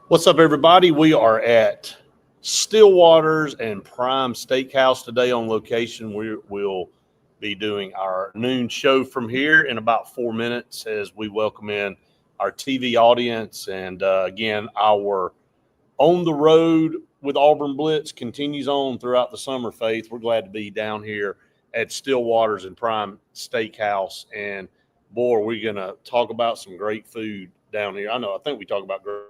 What's up, everybody? We are at Stillwater's and Prime Steakhouse today on location. We'll be doing our noon show from here in about 4 minutes as we welcome in our TV audience. And again, our on the road with Auburn Blitz continues on throughout the summer, Faith. We're glad to be down here at Stillwater's and Prime Steakhouse. And boy, we're going to talk about some great food down here. I think we talk about great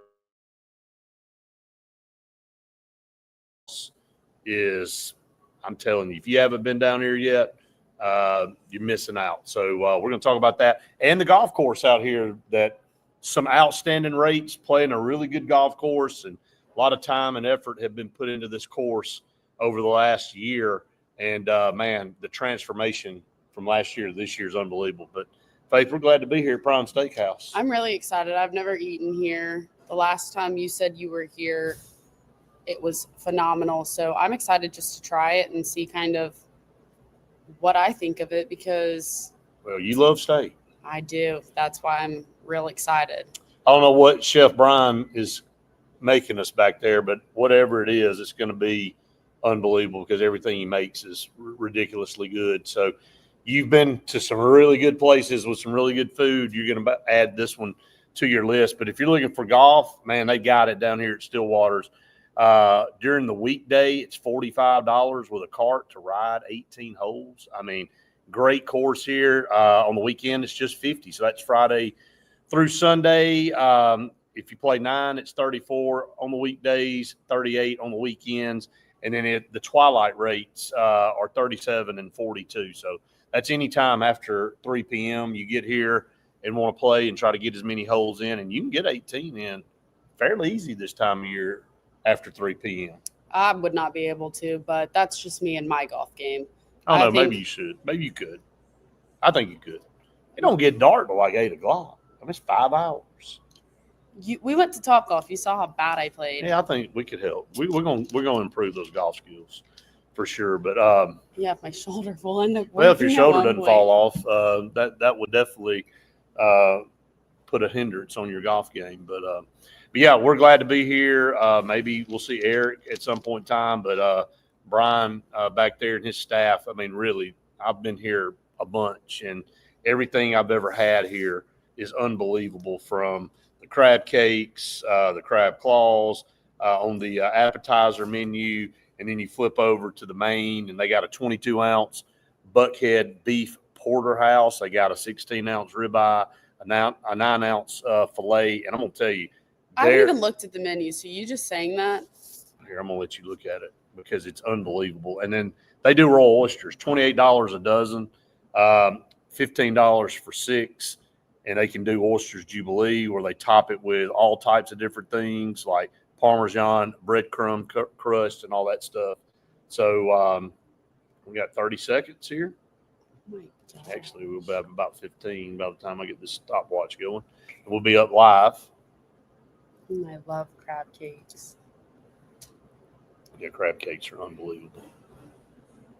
is, I'm telling you, if you haven't been down here yet, you're missing out. So we're going to talk about that and the golf course out here. That some outstanding rates, playing a really good golf course, and a lot of time and effort have been put into this course over the last year. And man, the transformation from last year to this year is unbelievable. But Faith, we're glad to be here at Prime Steakhouse. I'm really excited. I've never eaten here. The last time you said you were here, it was phenomenal. So I'm excited just to try it and see kind of what I think of it, because Well, you love steak. I do. That's why I'm real excited. I don't know what Chef Brian is making us back there, but whatever it is, it's going to be unbelievable because everything he makes is ridiculously good. So you've been to some really good places with some really good food. You're going to add this one to your list. But if you're looking for golf, man, they got it down here at Stillwater's. During the weekday, it's $45 with a cart to ride 18 holes. I mean, great course here. On the weekend, it's just 50. So that's Friday through Sunday. If you play 9, it's 34 on the weekdays, 38 on the weekends. And then the twilight rates are 37 and 42. So that's any time after 3 p.m. you get here and want to play and try to get as many holes in. And you can get 18 in fairly easy this time of year after 3 p.m. I would not be able to, but that's just me and my golf game. I don't know. Maybe you should. Maybe you could. I think you could. It don't get dark till like 8 o'clock. I mean, it's 5 hours. We went to Top Golf. You saw how bad I played. Yeah, I think we could help. We're gonna improve those golf skills for sure. But yeah, if my shoulder will end up. Well, if your shoulder doesn't fall off, that would definitely put a hindrance on your golf game. But yeah, we're glad to be here. Maybe we'll see Eric at some point in time. But Brian back there and his staff, I mean, really, I've been here a bunch, and everything I've ever had here is unbelievable, from the crab cakes, the crab claws, on the appetizer menu, and then you flip over to the main, and they got a 22-ounce buckhead beef porterhouse. They got a 16-ounce ribeye, a 9-ounce filet, and I'm going to tell you, I haven't even looked at the menu, so you just saying that? Here, I'm going to let you look at it because it's unbelievable. And then they do raw oysters, $28 a dozen, $15 for 6. And they can do oysters Jubilee, where they top it with all types of different things like Parmesan, breadcrumb crust, and all that stuff. So we got 30 seconds here. Actually, we'll have about 15 by the time I get this stopwatch going. We'll be up live. I love crab cakes. Yeah, crab cakes are unbelievable.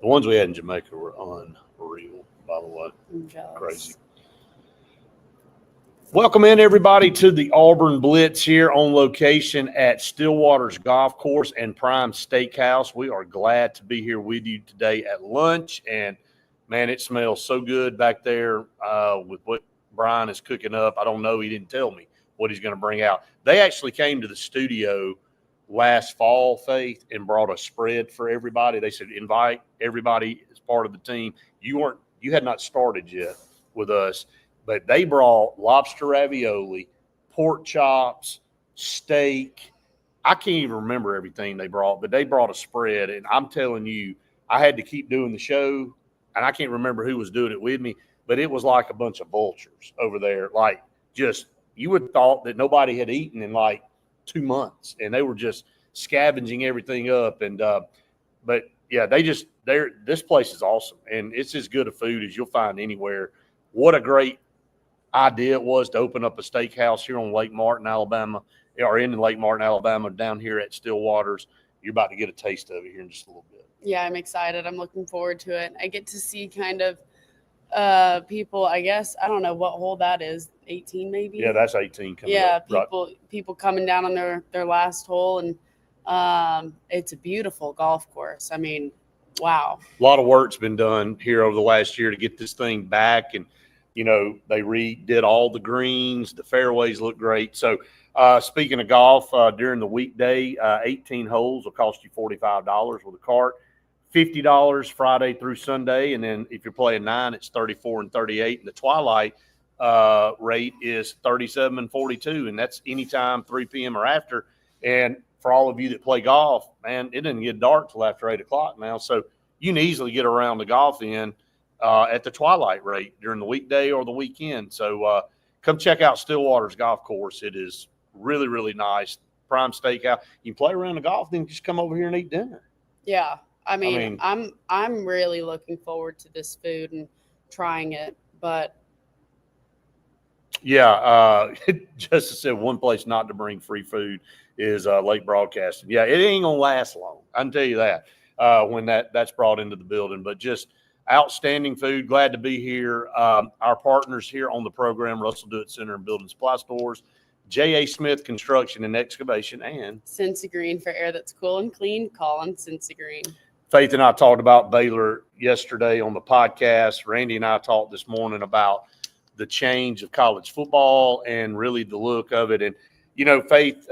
The ones we had in Jamaica were unreal, by the way. I'm jealous. Crazy. Welcome in, everybody, to the Auburn Blitz here on location at Stillwater's Golf Course and Prime Steakhouse. We are glad to be here with you today at lunch. And, man, it smells so good back there with what Brian is cooking up. I don't know. He didn't tell me what he's going to bring out. They actually came to the studio last fall, Faith, and brought a spread for everybody. They said, invite everybody as part of the team. You had not started yet with us, but they brought lobster ravioli, pork chops, steak. I can't even remember everything they brought, but they brought a spread. And I'm telling you, I had to keep doing the show, and I can't remember who was doing it with me, but it was like a bunch of vultures over there. Like, just, you would have thought that nobody had eaten in like 2 months, and they were just scavenging everything up. And but yeah, this place is awesome, and it's as good a food as you'll find anywhere. What a great idea it was to open up a steakhouse here on Lake Martin, Alabama, or in Lake Martin, Alabama, down here at Stillwater's. You're about to get a taste of it here in just a little bit. Yeah, I'm excited. I'm looking forward to it. I get to see kind of People, I guess, I don't know what hole that is, 18 maybe. Yeah, that's 18 coming Yeah, up. Right. people coming down on their last hole, and it's a beautiful golf course. I mean, wow. A lot of work's been done here over the last year to get this thing back, and they redid all the greens. The fairways look great. So speaking of golf, during the weekday, 18 holes will cost you $45 with a cart, $50 Friday through Sunday, and then if you're playing 9, it's 34 and 38, and the twilight rate is 37 and 42, and that's anytime 3 p.m. or after. And for all of you that play golf, man, it doesn't get dark till after 8 o'clock now, so you can easily get around the golf in at the twilight rate during the weekday or the weekend. So come check out Stillwater's golf course. It is really, really nice. Prime Steakhouse. You can play around the golf, then just come over here and eat dinner. Yeah. I mean, I'm really looking forward to this food and trying it, but yeah, Justice said one place not to bring free food is Lake Broadcasting. Yeah, it ain't gonna last long. I can tell you that when that's brought into the building. But just outstanding food. Glad to be here. Our partners here on the program: Russell Do It Center and Building Supply Stores, J.A. Smith Construction and Excavation, and Cincy Green for air that's cool and clean. Call on Cincy Green. Faith and I talked about Baylor yesterday on the podcast. Randy and I talked this morning about the change of college football and really the look of it. And, Faith,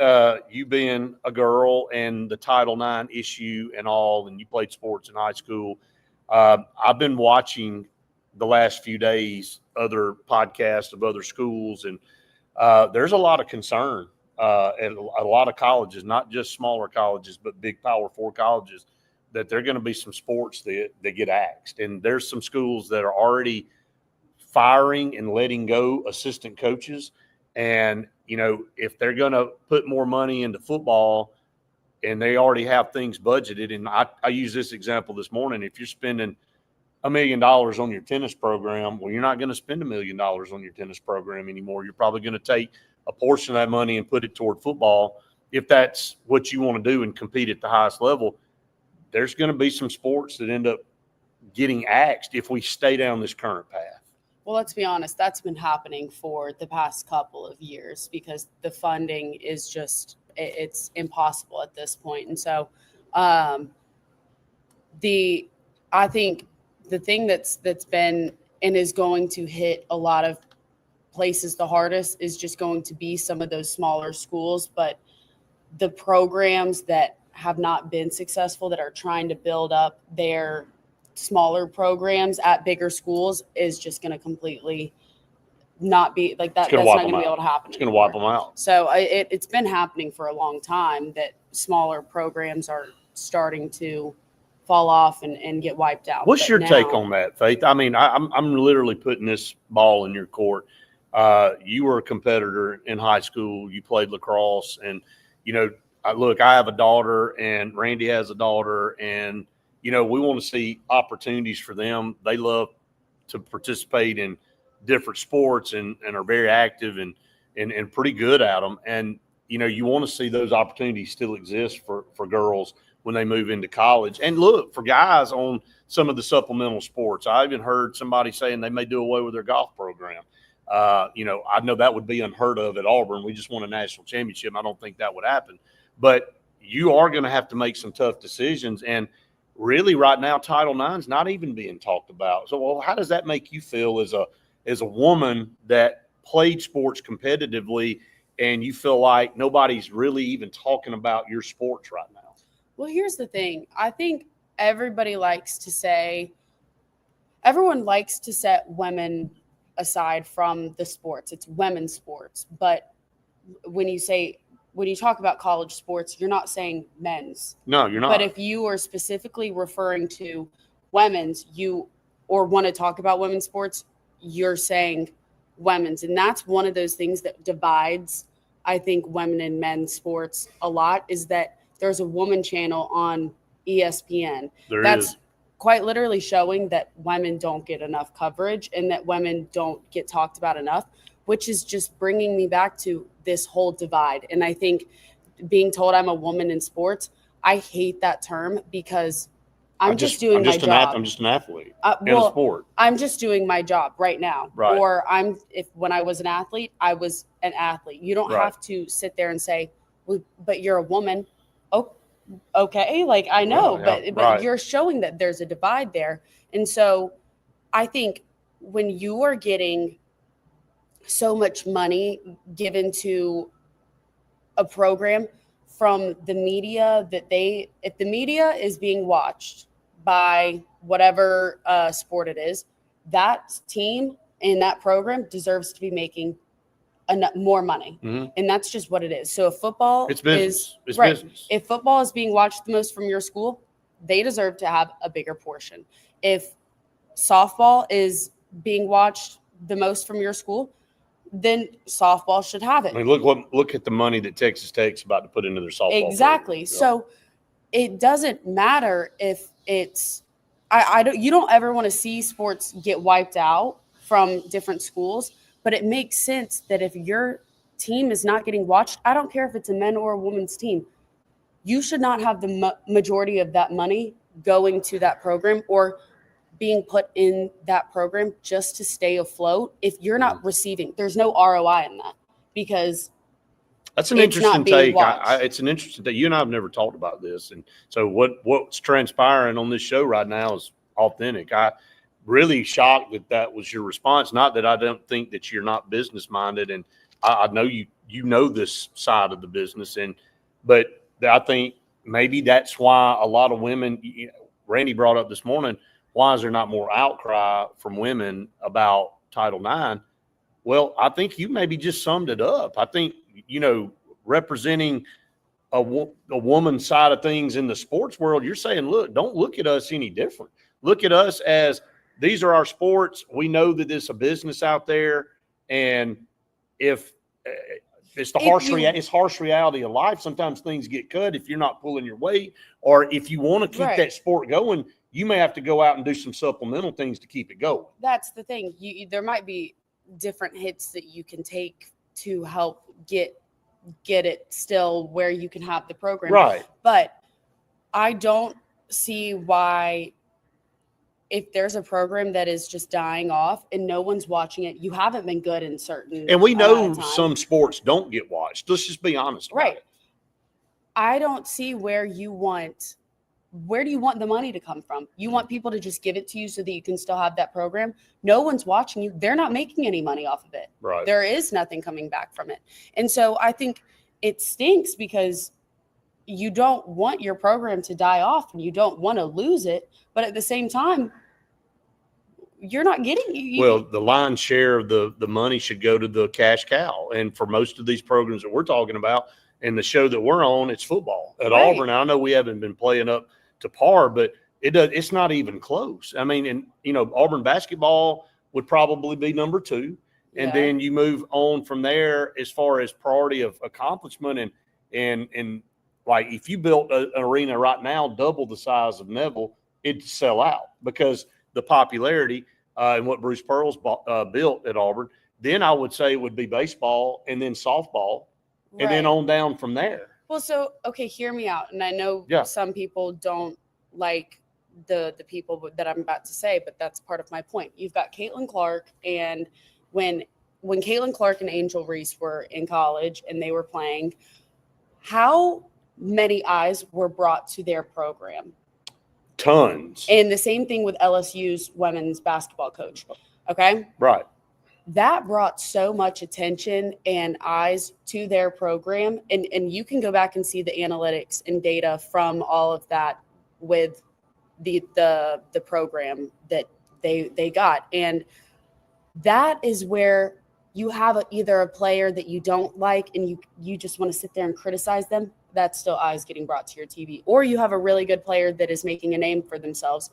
you being a girl and the Title IX issue and all, and you played sports in high school, I've been watching the last few days other podcasts of other schools, and there's a lot of concern at a lot of colleges, not just smaller colleges, but big Power 4 colleges, that there are going to be some sports that get axed. And there's some schools that are already firing and letting go assistant coaches. And, if they're going to put more money into football and they already have things budgeted, and I use this example this morning, if you're spending $1 million on your tennis program, well, you're not going to spend $1 million on your tennis program anymore. You're probably going to take a portion of that money and put it toward football if that's what you want to do and compete at the highest level. There's going to be some sports that end up getting axed if we stay down this current path. Well, let's be honest, that's been happening for the past couple of years because the funding is just, it's impossible at this point. And so I think the thing that's been and is going to hit a lot of places the hardest is just going to be some of those smaller schools. But the programs that have not been successful, that are trying to build up their smaller programs at bigger schools, is just going to completely not be like that. That's not going to be able to happen. It's going to wipe them out. So it's been happening for a long time that smaller programs are starting to fall off and get wiped out. What's your take on that, Faith? I mean, I'm literally putting this ball in your court. You were a competitor in high school. You played lacrosse, and look, I have a daughter and Randy has a daughter, and, we want to see opportunities for them. They love to participate in different sports and are very active and pretty good at them. And, you want to see those opportunities still exist for girls when they move into college. And look, for guys on some of the supplemental sports, I even heard somebody saying they may do away with their golf program. I know that would be unheard of at Auburn. We just won a national championship. I don't think that would happen. But you are going to have to make some tough decisions. And really right now, Title IX is not even being talked about. So, well, how does that make you feel as a woman that played sports competitively and you feel like nobody's really even talking about your sports right now? Well, here's the thing. I think everyone likes to set women aside from the sports. It's women's sports. But when you talk about college sports, you're not saying men's. No, you're not. But if you are specifically referring to women's, or want to talk about women's sports, you're saying women's. And that's one of those things that divides, I think, women and men's sports a lot, is that there's a woman channel on ESPN. That's quite literally showing that women don't get enough coverage and that women don't get talked about enough, which is just bringing me back to this whole divide. And I think being told I'm a woman in sports, I hate that term because I'm just doing my job. I'm just an athlete in a sport. I'm just doing my job right now. Right. Or when I was an athlete, I was an athlete. You don't have to sit there and say, well, but you're a woman. Oh, okay. Like, I know, but you're showing that there's a divide there. And so I think when you are getting so much money given to a program from the media if the media is being watched by whatever sport it is, that team in that program deserves to be making more money. Mm-hmm. And that's just what it is. So if football it's business. Business. If football is being watched the most from your school, they deserve to have a bigger portion. If softball is being watched the most from your school, then softball should have it. I mean, look at the money that Texas Tech's about to put into their softball. Exactly. Program. So it doesn't matter if it's you don't ever want to see sports get wiped out from different schools, but it makes sense that if your team is not getting watched, I don't care if it's a men or a women's team, you should not have the majority of that money going to that program or being put in that program just to stay afloat. If you're not receiving, there's no ROI in that, because that's an interesting take. It's an interesting take. You and I have never talked about this. And so what's transpiring on this show right now is authentic. I really shocked that was your response. Not that I don't think that you're not business minded. And I know you know this side of the business. But I think maybe that's why a lot of women, Randy brought up this morning, why is there not more outcry from women about Title IX? Well, I think you maybe just summed it up. I think, representing a woman's side of things in the sports world, you're saying, look, don't look at us any different. Look at us as these are our sports. We know that there's a business out there. And if it's harsh reality of life, sometimes things get cut if you're not pulling your weight, or if you want to keep that sport going, you may have to go out and do some supplemental things to keep it going. That's the thing. There might be different hits that you can take to help get it still where you can have the program. Right. But I don't see why, if there's a program that is just dying off and no one's watching it, you haven't been good in certain. And we know some sports don't get watched. Let's just be honest about it. I don't see where do you want the money to come from? You want people to just give it to you so that you can still have that program? No one's watching you. They're not making any money off of it. Right. There is nothing coming back from it. And so I think it stinks because you don't want your program to die off and you don't want to lose it. But at the same time, you're not getting well, the lion's share of the money should go to the cash cow. And for most of these programs that we're talking about and the show that we're on, it's football at Auburn. I know we haven't been playing up to par, but it's not even close. I mean, and Auburn basketball would probably be number 2. And then you move on from there as far as priority of accomplishment. And like, if you built an arena right now, double the size of Neville, it'd sell out because the popularity and what Bruce Pearl's built at Auburn. Then I would say it would be baseball and then softball and then on down from there. Well, so, okay, hear me out. And I know some people don't like the people that I'm about to say, but that's part of my point. You've got Caitlin Clark, and when Caitlin Clark and Angel Reese were in college and they were playing, how many eyes were brought to their program? Tons. And the same thing with LSU's women's basketball coach. Okay? Right. That brought so much attention and eyes to their program. And you can go back and see the analytics and data from all of that with the program that they got. And that is where you have either a player that you don't like and you just want to sit there and criticize them. That's still eyes getting brought to your TV. Or you have a really good player that is making a name for themselves.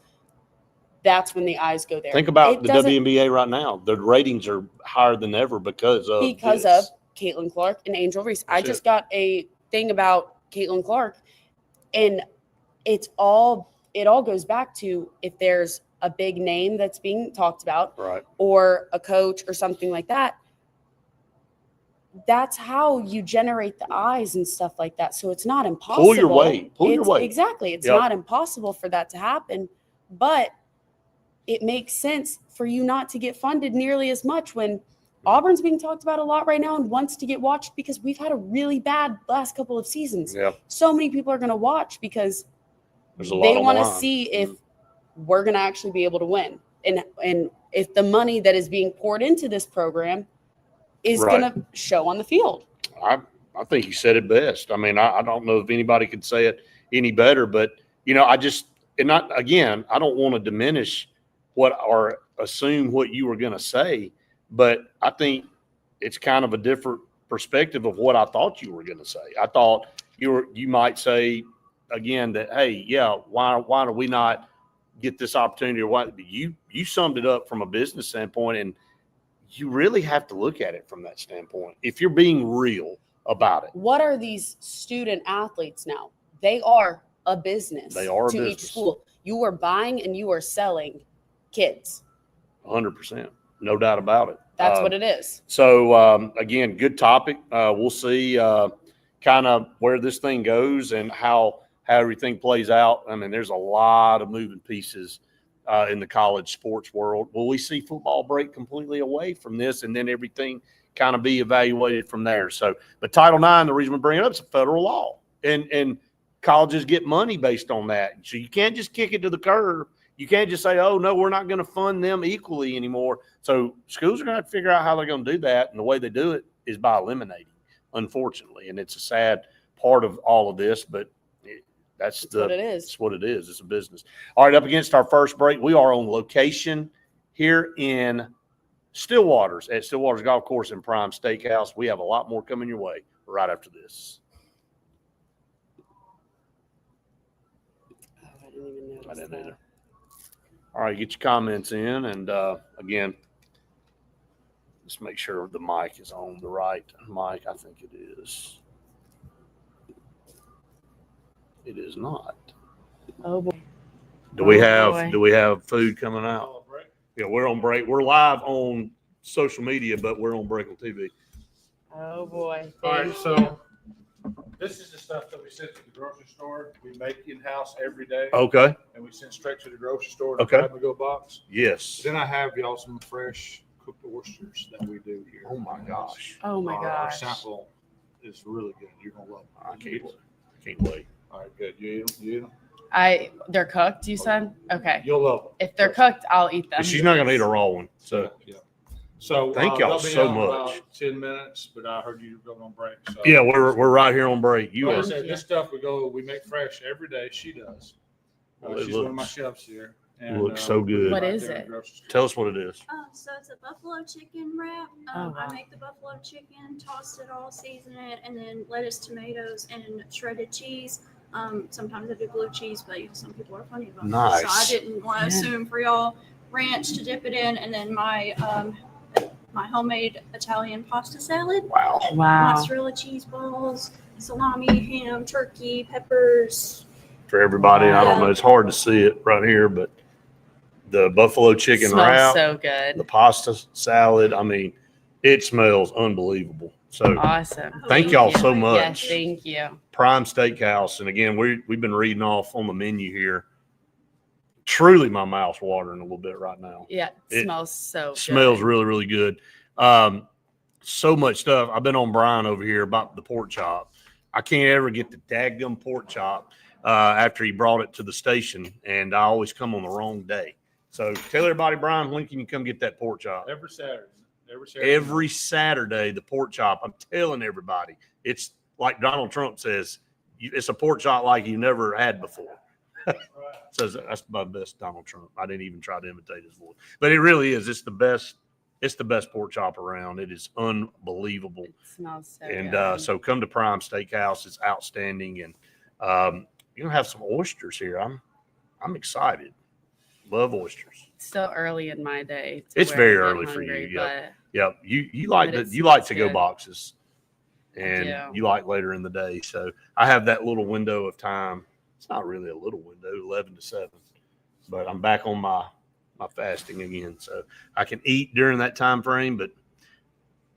That's when the eyes go there. Think about the WNBA right now. The ratings are higher than ever because of Caitlin Clark and Angel Reese. I just got a thing about Caitlin Clark, and it all goes back to if there's a big name that's being talked about, right, or a coach or something like that, that's how you generate the eyes and stuff like that. So it's not impossible. Pull your weight. Pull your weight. Exactly. It's Yep. not impossible for that to happen, but it makes sense for you not to get funded nearly as much when Auburn's being talked about a lot right now and wants to get watched because we've had a really bad last couple of seasons. Yeah. So many people are going to watch because There's a lot they on want the to line. see if we're going to actually be able to win. And if the money that is being poured into this program is Right. going to show on the field. I think you said it best. I mean, I don't know if anybody could say it any better, but I don't want to diminish what or assume what you were going to say, but I think it's kind of a different perspective of what I thought you were going to say. I thought you might say again that, hey, yeah, why do we not get this opportunity? Or what? You summed it up from a business standpoint, and you really have to look at it from that standpoint if you're being real about it. What are these student athletes now? They are a business. They are a to business. Each school. You are buying and you are selling kids. 100%. No doubt about it. That's what it is. So, again, good topic. We'll see kind of where this thing goes and how everything plays out. I mean, there's a lot of moving pieces in the college sports world. Will we see football break completely away from this and then everything kind of be evaluated from there? So, but Title IX, the reason we bring it up, is a federal law. And colleges get money based on that. So you can't just kick it to the curb. You can't just say, oh, no, we're not going to fund them equally anymore. So schools are going to have to figure out how they're going to do that. And the way they do it is by eliminating, unfortunately. And it's a sad part of all of this, but that's what it is. It's what it is. It's a business. All right, up against our first break, we are on location here in Stillwater's at Stillwater's Golf Course and Prime Steakhouse. We have a lot more coming your way right after this. Oh, I didn't even notice I didn't that. either. All right, get your comments in. And, again, let's make sure the mic is on the right mic. I think it is. It is not. Oh, boy. Do we have food coming out? Yeah, we're on break. We're live on social media, but we're on break on TV. Oh, boy. All right, so this is the stuff that we send to the grocery store. We make in-house every day, Okay. and we send straight to the grocery store in a Okay. grab-and-go box. Yes. Then I have y'all some fresh cooked oysters that we do here. Oh my gosh. Oh, my Our gosh. sample is really good. You're gonna love it. I can't wait. All right, good. You eat them? You eat them? They're cooked, you said? Okay. You'll love them. If they're cooked, I'll eat them. But she's not gonna eat a raw one. So Yeah. So Thank y'all they'll be so out in much. About 10 minutes, but I heard you were going on break. So. yeah, we're right here on break. You Like I are said, this stuff we make fresh every day. She does. Well, it She's one of my looks- chefs here. looks so good. What right is there in it? the grocery store. tell us what it is. So it's a buffalo chicken wrap. Oh, wow. I make the buffalo chicken, toss it all, season it, and then lettuce, tomatoes, and shredded cheese. Sometimes I do blue cheese, but some people are funny about Nice. it. So I didn't want to assume for y'all ranch to dip it in, and then my homemade Italian pasta salad, Wow. Wow. mozzarella cheese balls, salami, ham, turkey, peppers. For everybody, I don't Yeah. know. It's hard to see it right here, but the buffalo chicken Smells wrap, so good. the pasta salad. I mean, it smells unbelievable. So Awesome. thank y'all so much. Yes, thank you. Prime Steakhouse. And again, we've been reading off on the menu here. Truly, my mouth's watering a little bit right now. Yeah, it It smells so good. Smells really, really good. So much stuff. I've been on Brian over here about the pork chop. I can't ever get the daggum pork chop after he brought it to the station, and I always come on the wrong day. So tell everybody, Brian, when can you come get that pork chop? Every Saturday. Every Every Saturday, the pork chop. I'm telling everybody, it's like Donald Trump says, it's a pork chop like you never had before. Says that's my best Donald Trump. I didn't even try to imitate his voice, but it really is. It's the best. It's the best pork chop around. It is unbelievable. It smells so And good. so come to Prime Steakhouse. It's outstanding, and you're gonna have some oysters here. I'm excited. Love oysters. It's still early in my day. to It's where very I get early for you, hungry, yep. Yep. You like But it you like smells to go good. boxes, and do. you like later in the day. So I have that little window of time. It's not really a little window, 11 to 7, but I'm back on my fasting again, so I can eat during that time frame. But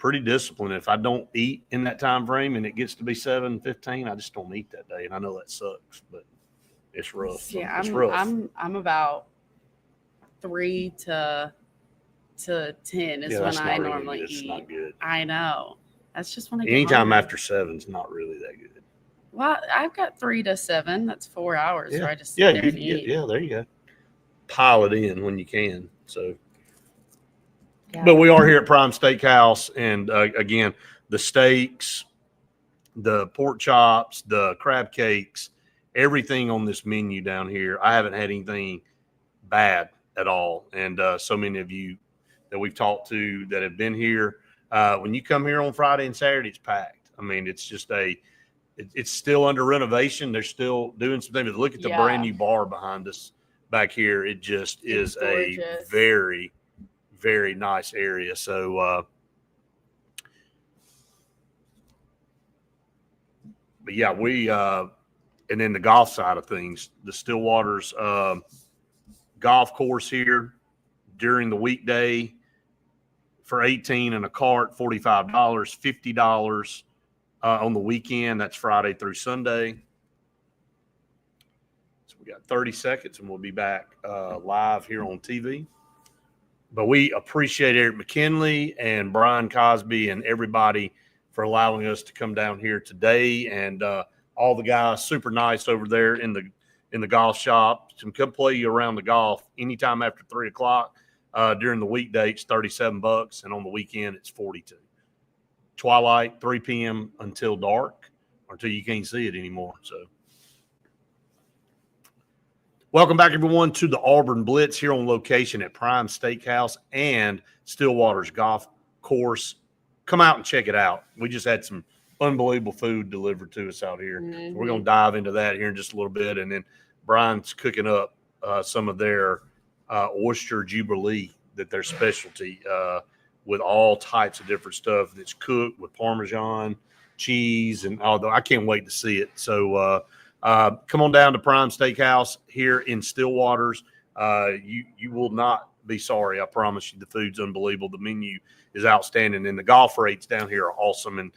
pretty disciplined. If I don't eat in that time frame and it gets to be 7:15, I just don't eat that day. And I know that sucks, but it's rough. Yeah, It's rough. I'm about 3 to 10 is when I normally eat. It's not good. I know. That's just when I get Anytime hungry. after 7 is not really that good. Well, I've got 3 to 7. That's 4 hours where I just sit there and eat. Yeah, there you go. Pile it in when you can. So, Yeah. but we are here at Prime Steakhouse, and again, the steaks, the pork chops, the crab cakes, everything on this menu down here. I haven't had anything bad at all, and so many of you that we've talked to that have been here. When you come here on Friday and Saturday, it's packed. I mean, it's just it's still under renovation. They're still doing some things. But look at the brand new bar behind us back here. It just is a very, very nice area. So, but yeah, and then the golf side of things, the Stillwater's golf course here during the weekday for 18 and a cart, $45, $50 on the weekend. That's Friday through Sunday. So we got 30 seconds and we'll be back live here on TV. But we appreciate Eric McKinley and Brian Cosby and everybody for allowing us to come down here today. And all the guys, super nice over there in the golf shop. So come play you around the golf anytime after 3 o'clock. During the weekday, it's $37, and on the weekend, it's $42. Twilight, 3 p.m. until dark, or until you can't see it anymore. So, welcome back, everyone, to the Auburn Blitz here on location at Prime Steakhouse and Stillwater's Golf Course. Come out and check it out. We just had some unbelievable food delivered to us out here. Mm-hmm. So we're going to dive into that here in just a little bit, and then Brian's cooking up some of their oyster jubilee, that their specialty, with all types of different stuff that's cooked with Parmesan, cheese, and although I can't wait to see it. So come on down to Prime Steakhouse here in Stillwater's. You will not be sorry. I promise you. The food's unbelievable. The menu is outstanding, and the golf rates down here are awesome. And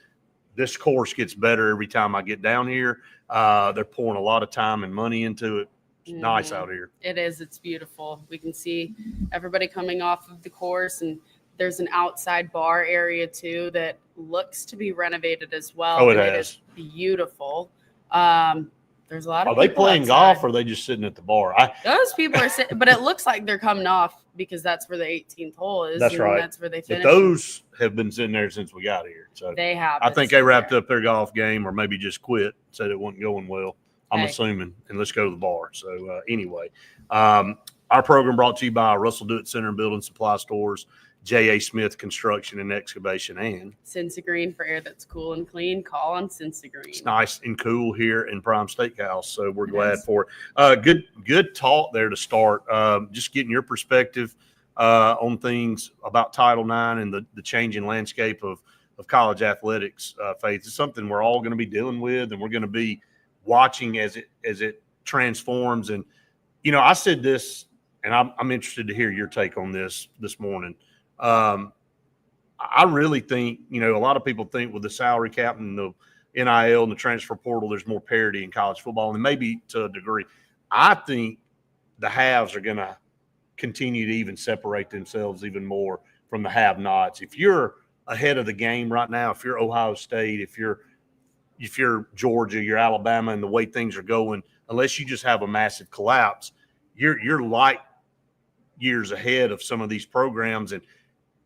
this course gets better every time I get down here. They're pouring a lot of time and money into it. It's nice out here. It is. It's beautiful. We can see everybody coming off of the course, and there's an outside bar area too that looks to be renovated as well. Oh, it has. It is beautiful. There's a lot of. Are they playing outside. golf, or are they just sitting at the bar? Those people are sitting, but it looks like they're coming off because that's where the 18th hole is. That's right. That's where they finish. But those have been sitting there since we got here. So they have. I think they wrapped up their golf game, or maybe just quit, said it wasn't going well. I'm assuming, and let's go to the bar. So anyway, our program brought to you by Russell Do-It Center and Building Supply Stores, J.A. Smith Construction and Excavation, and Cincy Green for air that's cool and clean. Call on Cincy Green. It's nice and cool here in Prime Steakhouse, so we're glad for it. Good talk there to start. Just getting your perspective on things about Title IX and the changing landscape of college athletics. Faith, it's something we're all going to be dealing with, and we're going to be watching as it transforms. And I said this, and I'm interested to hear your take on this morning. I really think, a lot of people think with the salary cap and the NIL and the transfer portal, there's more parity in college football, and maybe to a degree. I think the haves are going to continue to even separate themselves even more from the have-nots. If you're ahead of the game right now, if you're Ohio State, if you're Georgia, you're Alabama, and the way things are going, unless you just have a massive collapse, you're light years ahead of some of these programs. And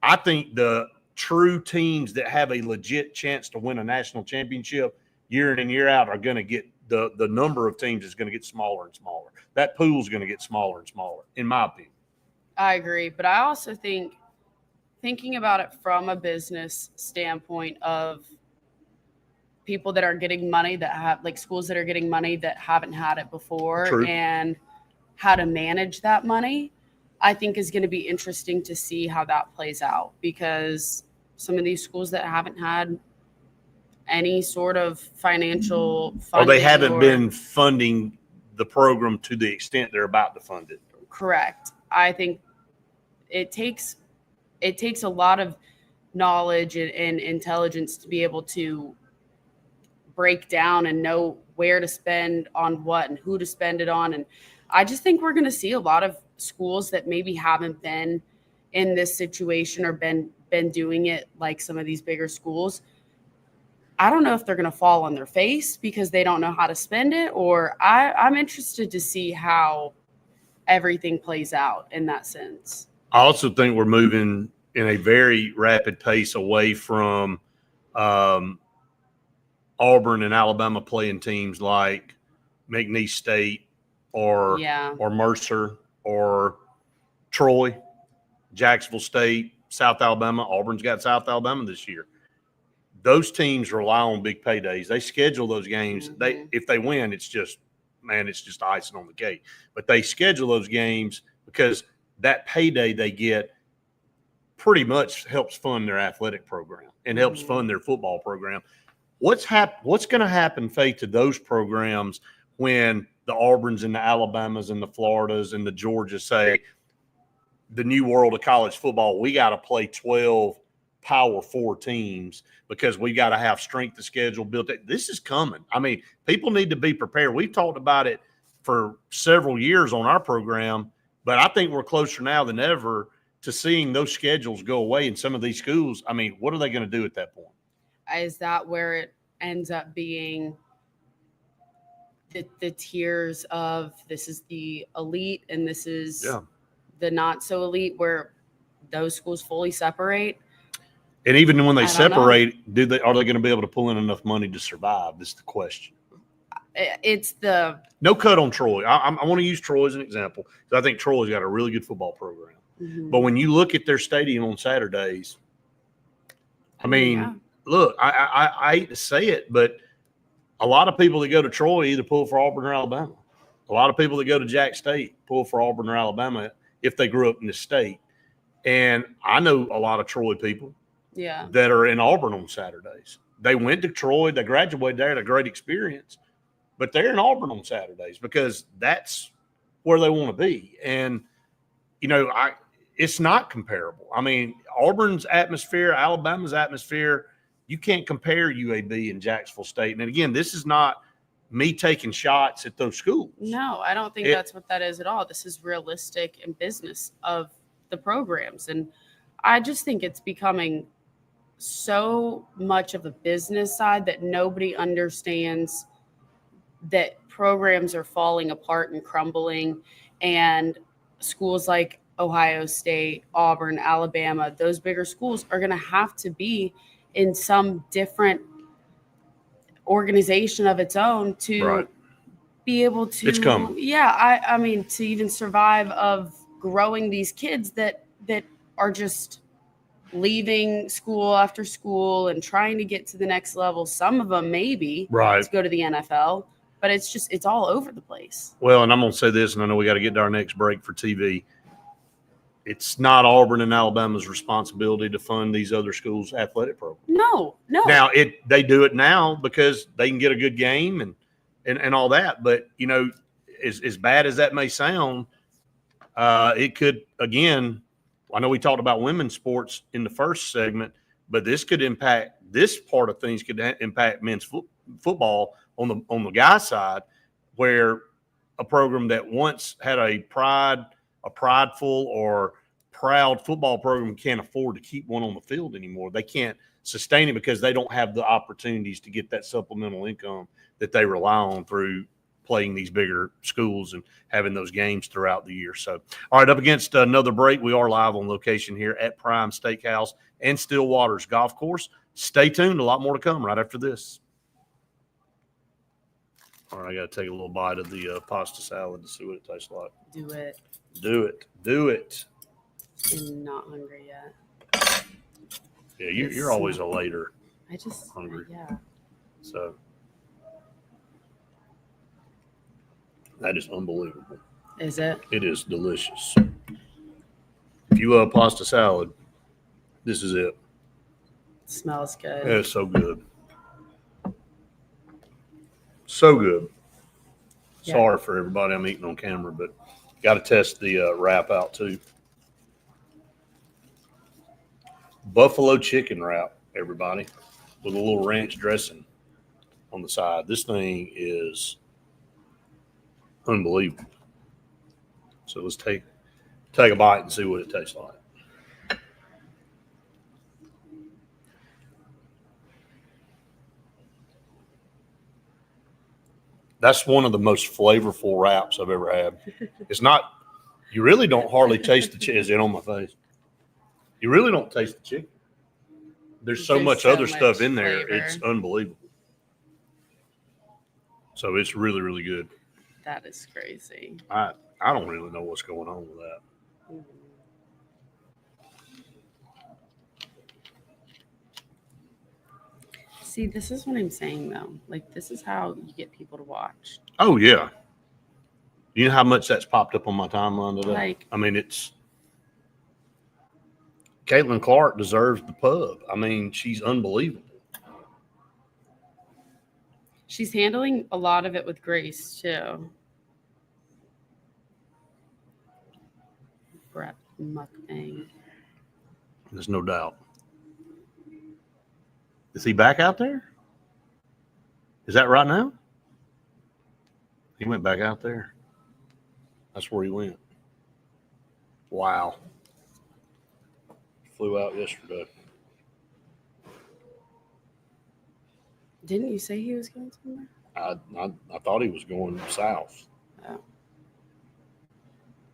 I think the true teams that have a legit chance to win a national championship year in and year out are going to get the number of teams is going to get smaller and smaller. That pool is going to get smaller and smaller, in my opinion. I agree, but I also think thinking about it from a business standpoint of people that are getting money that have schools that are getting money that haven't had it before. True. And how to manage that money, I think is going to be interesting to see how that plays out, because some of these schools that haven't had any sort of financial funding, they haven't been funding the program to the extent they're about to fund it. Correct. I think it takes a lot of knowledge and intelligence to be able to break down and know where to spend on what and who to spend it on. And I just think we're going to see a lot of schools that maybe haven't been in this situation or been doing it like some of these bigger schools. I don't know if they're going to fall on their face because they don't know how to spend it, or I'm interested to see how everything plays out in that sense. I also think we're moving in a very rapid pace away from Auburn and Alabama playing teams like McNeese State or Mercer or Troy, Jacksonville State, South Alabama. Auburn's got South Alabama this year. Those teams rely on big paydays. They schedule those games. Mm-hmm. If they win, it's just icing on the cake. But they schedule those games because that payday they get pretty much helps fund their athletic program and helps fund their football program. What's going to happen, Faith, to those programs when the Auburns and the Alabamas and the Floridas and the Georgias say, the new world of college football, we got to play 12 Power 4 teams because we got to have strength of schedule built. This is coming. I mean, people need to be prepared. We've talked about it for several years on our program, but I think we're closer now than ever to seeing those schedules go away in some of these schools. I mean, what are they going to do at that point? Is that where it ends up being the tiers of this is the elite and this is the not so elite, where those schools fully separate? And even when they separate, are they going to be able to pull in enough money to survive? This is the question. It's the no cut on Troy. I want to use Troy as an example because I think Troy's got a really good football program. Mm-hmm. But when you look at their stadium on Saturdays, I mean, look, I hate to say it, but a lot of people that go to Troy either pull for Auburn or Alabama. A lot of people that go to Jack State pull for Auburn or Alabama if they grew up in the state. And I know a lot of Troy people that are in Auburn on Saturdays. They went to Troy, they graduated there, had a great experience, but they're in Auburn on Saturdays because that's where they want to be. And, you know, it's not comparable. I mean, Auburn's atmosphere, Alabama's atmosphere, you can't compare UAB and Jacksonville State. And again, this is not me taking shots at those schools. No, I don't think that's what that is at all. This is realistic and business of the programs. And I just think it's becoming so much of a business side that nobody understands that programs are falling apart and crumbling, and schools like Ohio State, Auburn, Alabama, those bigger schools are going to have to be in some different organization of its own to be able to, it's coming. Yeah. I mean, to even survive of growing these kids that are just leaving school after school and trying to get to the next level. Some of them maybe to go to the NFL, but it's all over the place. Well, and I'm going to say this, and I know we got to get to our next break for TV. It's not Auburn and Alabama's responsibility to fund these other schools' athletic programs. No. Now they do it now because they can get a good game and all that. But you know, as bad as that may sound, it could again. I know we talked about women's sports in the first segment, but this could impact this part of things. Could impact men's football on the guys' side, where a program that once had a prideful or proud football program can't afford to keep one on the field anymore. They can't sustain it because they don't have the opportunities to get that supplemental income that they rely on through playing these bigger schools and having those games throughout the year. So, all right, up against another break. We are live on location here at Prime Steakhouse and Stillwater's Golf Course. Stay tuned. A lot more to come right after this. All right, I got to take a little bite of the pasta salad to see what it tastes like. Do it. Do it. I'm not hungry yet. Yeah, you're always a later. I just hungry. Yeah. So that is unbelievable. Is it? It is delicious. If you love pasta salad, this is it. It smells good. Yeah, it's so good. So good. Yeah. Sorry for everybody I'm eating on camera, but got to test the wrap out too. buffalo chicken wrap, everybody, with a little ranch dressing on the side. This thing is unbelievable. So let's take a bite and see what it tastes like. That's one of the most flavorful wraps I've ever had. It's not, you really don't hardly taste the chicken. Is it on my face? You really don't taste the chicken. There's so much other stuff in there. flavor. It's unbelievable. So it's really, really good. That is crazy. I don't really know what's going on with that. See, this is what I'm saying though. Like, this is how you get people to watch. Oh yeah. You know how much that's popped up on my timeline today? Like, I mean, it's Caitlin Clark deserves the pub. I mean, she's unbelievable. she's handling a lot of it with grace too. Brett mukbang. There's no doubt. Is he back out there? Is that right now? He went back out there. That's where he went. Wow. Flew out yesterday. Didn't you say he was going somewhere? I thought he was going south. Oh.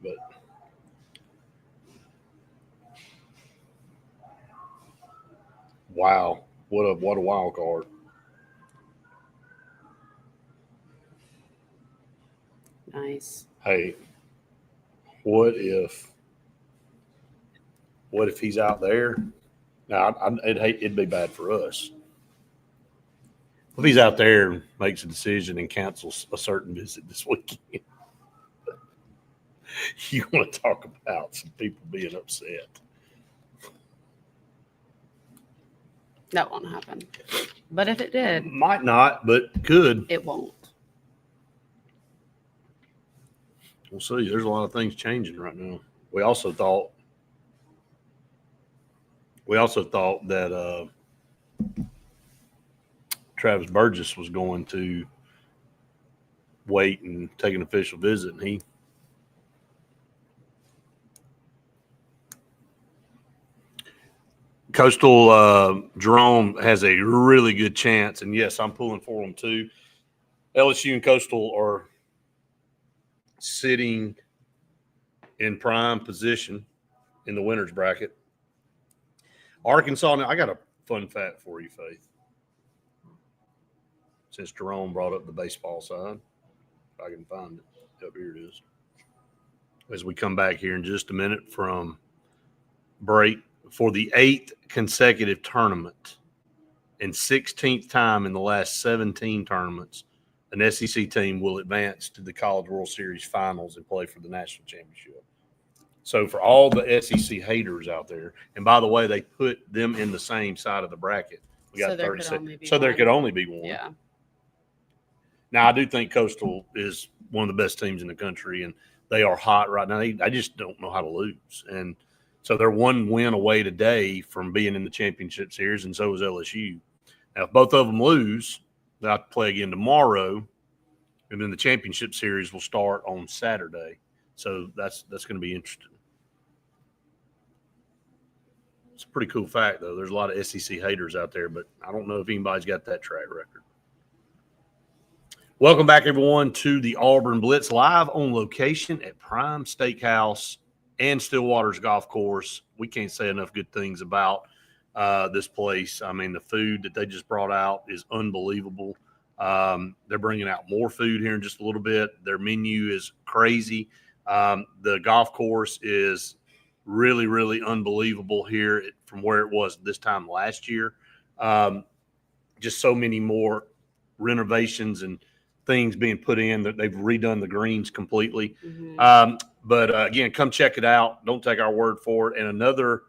But wow. What a wild card. Nice. Hey, what if he's out there? Now, it'd be bad for us. If he's out there and makes a decision and cancels a certain visit this weekend, you want to talk about some people being upset. That won't happen. But if it did, Might not, but could. it won't. We'll see. There's a lot of things changing right now. We also thought that Travis Burgess was going to wait and take an official visit, and he Coastal Jerome has a really good chance, and yes, I'm pulling for him too. LSU and Coastal are sitting in prime position in the winners bracket. Arkansas, now I got a fun fact for you, Faith. Since Jerome brought up the baseball side, if I can find it. Up here it is. As we come back here in just a minute from break, for the 8th consecutive tournament and 16th time in the last 17 tournaments, an SEC team will advance to the College World Series finals and play for the national championship. So for all the SEC haters out there, and by the way, they put them in the same side of the bracket. We got 36. So there could only be one. Yeah. Now, I do think Coastal is one of the best teams in the country, and they are hot right now. I just don't know how to lose. And so they're one win away today from being in the championship series, and so is LSU. Now, if both of them lose, they'll have to play again tomorrow, and then the championship series will start on Saturday. So that's going to be interesting. It's a pretty cool fact, though. There's a lot of SEC haters out there, but I don't know if anybody's got that track record. Welcome back, everyone, to the Auburn Blitz, live on location at Prime Steakhouse and Stillwater's Golf Course. We can't say enough good things about this place. I mean, the food that they just brought out is unbelievable. They're bringing out more food here in just a little bit. Their menu is crazy. The golf course is really, really unbelievable here from where it was this time last year. Just so many more renovations and things being put in that they've redone the greens completely. Mm-hmm. But again, come check it out. Don't take our word for it. And another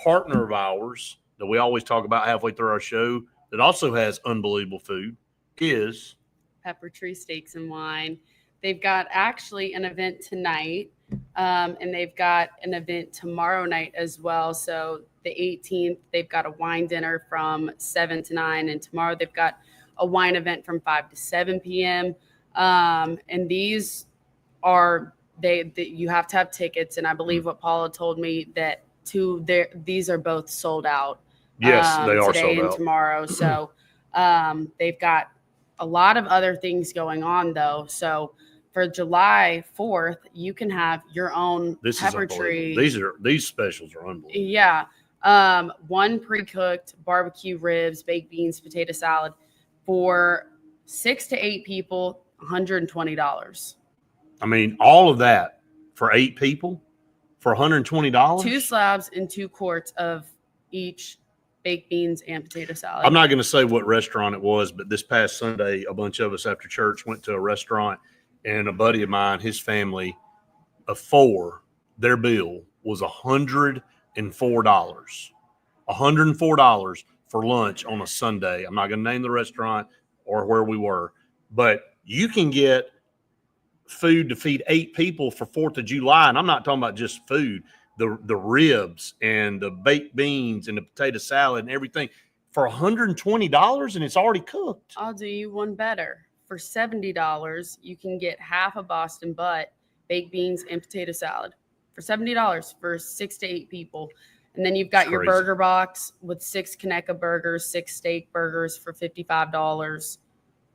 partner of ours that we always talk about halfway through our show that also has unbelievable food is Pepper Tree Steaks and Wine. They've got actually an event tonight, and they've got an event tomorrow night as well. So the 18th, they've got a wine dinner from 7 to 9. And tomorrow they've got a wine event from 5 to 7 p.m. And these are, you have to have tickets. And I believe what Paula told me that these are both sold out. Yes, they are today sold and out. tomorrow. So they've got a lot of other things going on though. So for July 4th, you can have your own pepper tree. These specials are unbelievable. Yeah. One pre-cooked barbecue ribs, baked beans, potato salad for 6 to 8 people, $120. I mean, all of that for 8 people for $120? 2 slabs and 2 quarts of each baked beans and potato salad. I'm not going to say what restaurant it was, but this past Sunday, a bunch of us after church went to a restaurant, and a buddy of mine, his family of 4, their bill was $104. $104 for lunch on a Sunday. I'm not going to name the restaurant or where we were, but you can get food to feed 8 people for 4th of July. And I'm not talking about just food, the ribs and the baked beans and the potato salad and everything for $120, and it's already cooked. I'll do you one better. For $70, you can get half a Boston butt, baked beans, and potato salad for $70 for 6 to 8 people. And then you've got your burger box with 6 Conecuh burgers, 6 steak burgers for $55.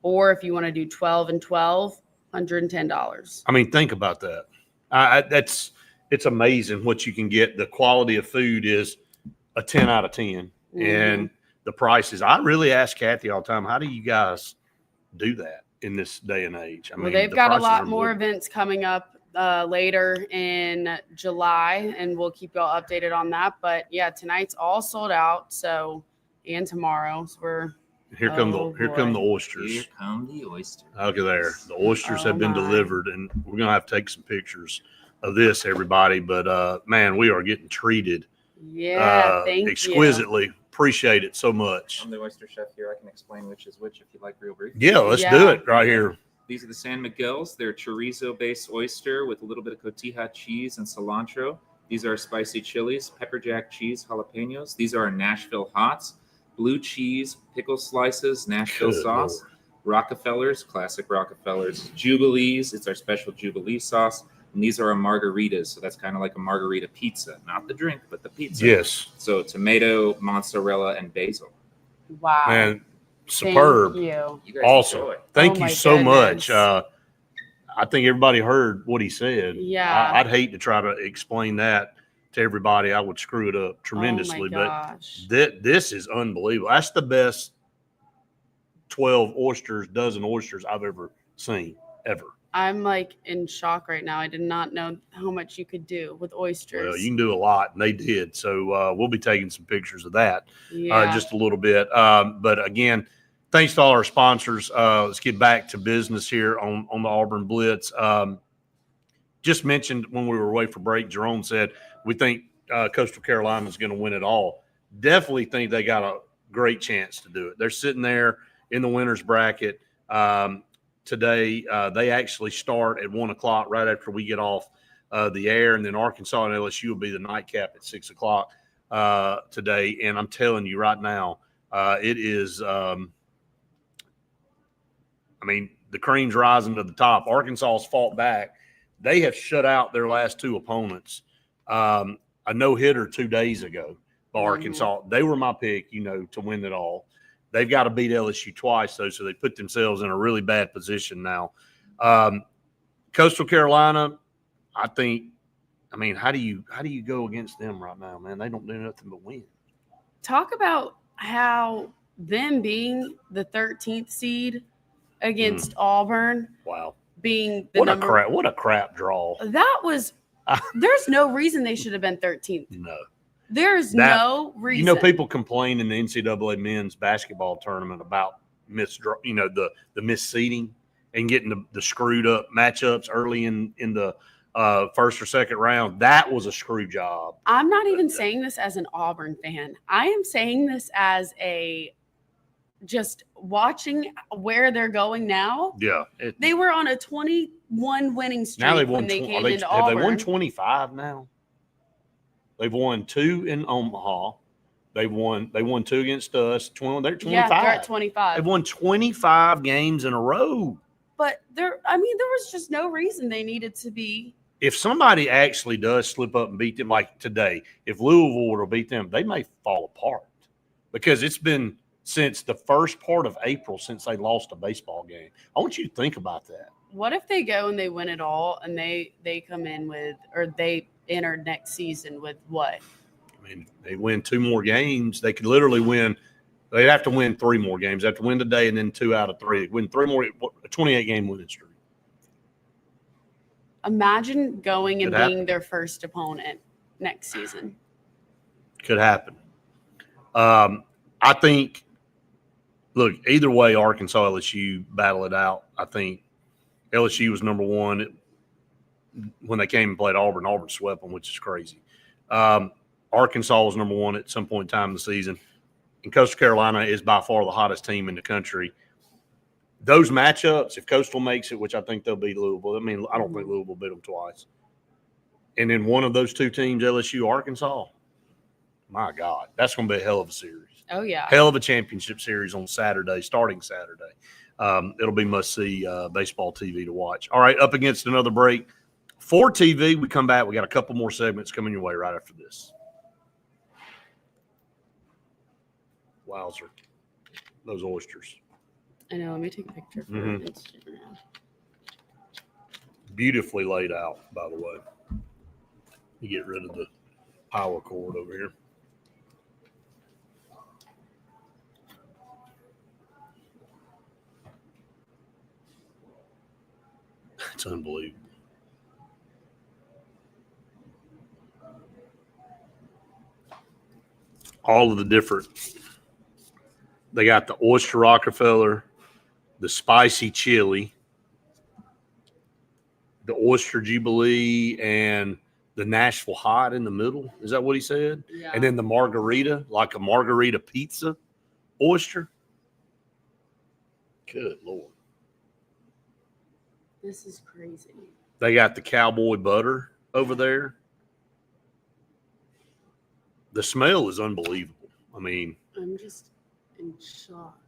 Or if you want to do 12 and 12, $110. I mean, think about that. It's amazing what you can get. The quality of food is a 10 out of 10. Mm-hmm. And the prices. I really ask Kathy all the time, how do you guys do that in this day and age? I mean, they've got a lot more events coming up later in July, and we'll keep y'all updated on that. But yeah, tonight's all sold out. So, and tomorrow, so here come the oysters. Here come the oysters. Okay, there. The oysters have been delivered, and we're gonna have to take some pictures of this, everybody. But man, we are getting treated. Yeah, exquisitely. You. Appreciate it so much. I'm the oyster chef here. I can explain which is which if you like real brief. Yeah, let's do it right here. These are the San Miguel's. They're chorizo-based oyster with a little bit of cotija cheese and cilantro. These are spicy chilies, pepper jack cheese, jalapenos. These are our Nashville hots, blue cheese, pickle slices, Nashville sauce, Lord. Rockefellers, classic Rockefellers, Jubilees. It's our special Jubilee sauce. And these are our margaritas. So that's kind of like a margarita pizza. Not the drink, but the pizza. Yes. So tomato, mozzarella, and basil. Wow. Man, superb. Thank you. Awesome. Enjoy. Thank you so much. I think everybody heard what he said. Yeah. I'd hate to try to explain that to everybody. I would screw it up tremendously. But this is unbelievable. That's the best 12 dozen oysters I've ever seen, ever. I'm like in shock right now. I did not know how much you could do with oysters. Well, you can do a lot, and they did. So we'll be taking some pictures of that just a little bit. But again, thanks to all our sponsors. Let's get back to business here on the Auburn Blitz. Just mentioned when we were away for break, Jerome said we think Coastal Carolina is going to win it all. Definitely think they got a great chance to do it. They're sitting there in the winner's bracket. Today, they actually start at 1 o'clock right after we get off the air, and then Arkansas and LSU will be the nightcap at 6 o'clock today. And I'm telling you right now, it is. I mean, the cream's rising to the top. Arkansas's fought back. They have shut out their last 2 opponents. A no-hitter 2 days ago by Arkansas. They were my pick, to win it all. They've got to beat LSU twice, though, so they put themselves in a really bad position now. Coastal Carolina, I mean, how do you go against them right now, man? They don't do nothing but win. Talk about how them being the 13th seed against Auburn. Wow. Being the what a crap draw. That was there's no reason they should have been 13th. No. There's no reason. People complain in the NCAA men's basketball tournament about the misseeding and getting the screwed up matchups early in the first or second round. That was a screw job. I'm not even saying this as an Auburn fan. I am saying this as just watching where they're going now. Yeah. They were on a 21 winning streak now they won, when they came into Auburn. Have they won 25 now? They've won 2 in Omaha. They won 2 against us. They're 25. Yeah, they're at 25. They've won 25 games in a row. But there was just no reason they needed to be. If somebody actually does slip up and beat them, like today, if Louisville were to beat them, they may fall apart because it's been since the first part of April since they lost a baseball game. I want you to think about that. What if they go and they win it all and they come in with, or they enter next season with what? I mean, they win 2 more games. They could literally win. They'd have to win 3 more games. They have to win today and then 2 out of 3. Win 3 more, a 28-game winning streak. Imagine going and Could happen. being their first opponent next season. Could happen. I think, look, either way, Arkansas, LSU battle it out. I think LSU was number 1 when they came and played Auburn. Auburn swept them, which is crazy. Arkansas was number 1 at some point in time in the season. And Coastal Carolina is by far the hottest team in the country. Those matchups, if Coastal makes it, which I think they'll beat Louisville. I mean, I don't think Louisville beat them twice. And then one of those 2 teams, LSU, Arkansas, my God, that's going to be a hell of a series. Oh, yeah. Hell of a championship series on Saturday, starting Saturday. It'll be must-see baseball TV to watch. All right, up against another break. For TV, we come back. We got a couple more segments coming your way right after this. Wowzer. Those oysters. I know. Let me take a picture for Mhm. Instagram. Beautifully laid out, by the way. You get rid of the power cord over here. It's unbelievable. All of the different, they got the oyster Rockefeller, the spicy chili, the oyster Jubilee, and the Nashville Hot in the middle. Is that what he said? Yeah. And then the margarita, like a margarita pizza oyster. Good Lord. This is crazy. They got the cowboy butter over there. The smell is unbelievable. I mean, I'm just in shock.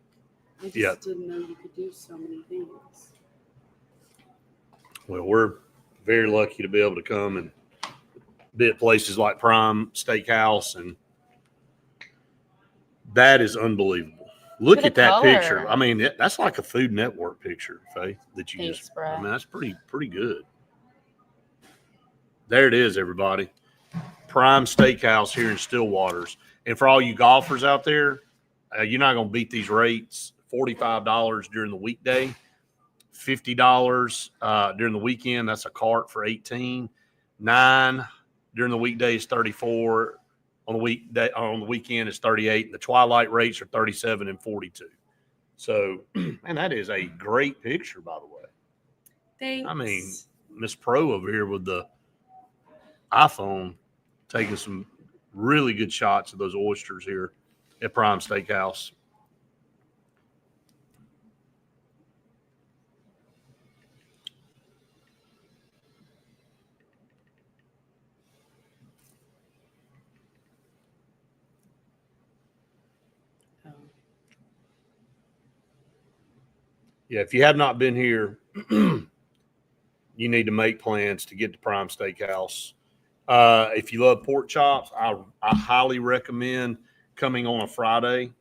I just Yeah. didn't know you could do so many things. well, we're very lucky to be able to come and be at places like Prime Steakhouse, and that is unbelievable. Look Look at at the that color. picture. I mean, that's like a Food Network picture, Faith, that you Thanks, just. bruh. I mean, that's pretty good. There it is, everybody. Prime Steakhouse here in Stillwaters. And for all you golfers out there, you're not going to beat these rates. $45 during the weekday, $50 during the weekend. That's a cart for 18. $9 during the weekday is 34. On the weekend is 38. And the twilight rates are 37 and 42. So, man, that is a great picture, by the way. Thanks. I mean, Miss Pro over here with the iPhone taking some really good shots of those oysters here at Prime Steakhouse. Oh. Yeah, if you have not been here, you need to make plans to get to Prime Steakhouse. If you love pork chops, I highly recommend coming on a Friday.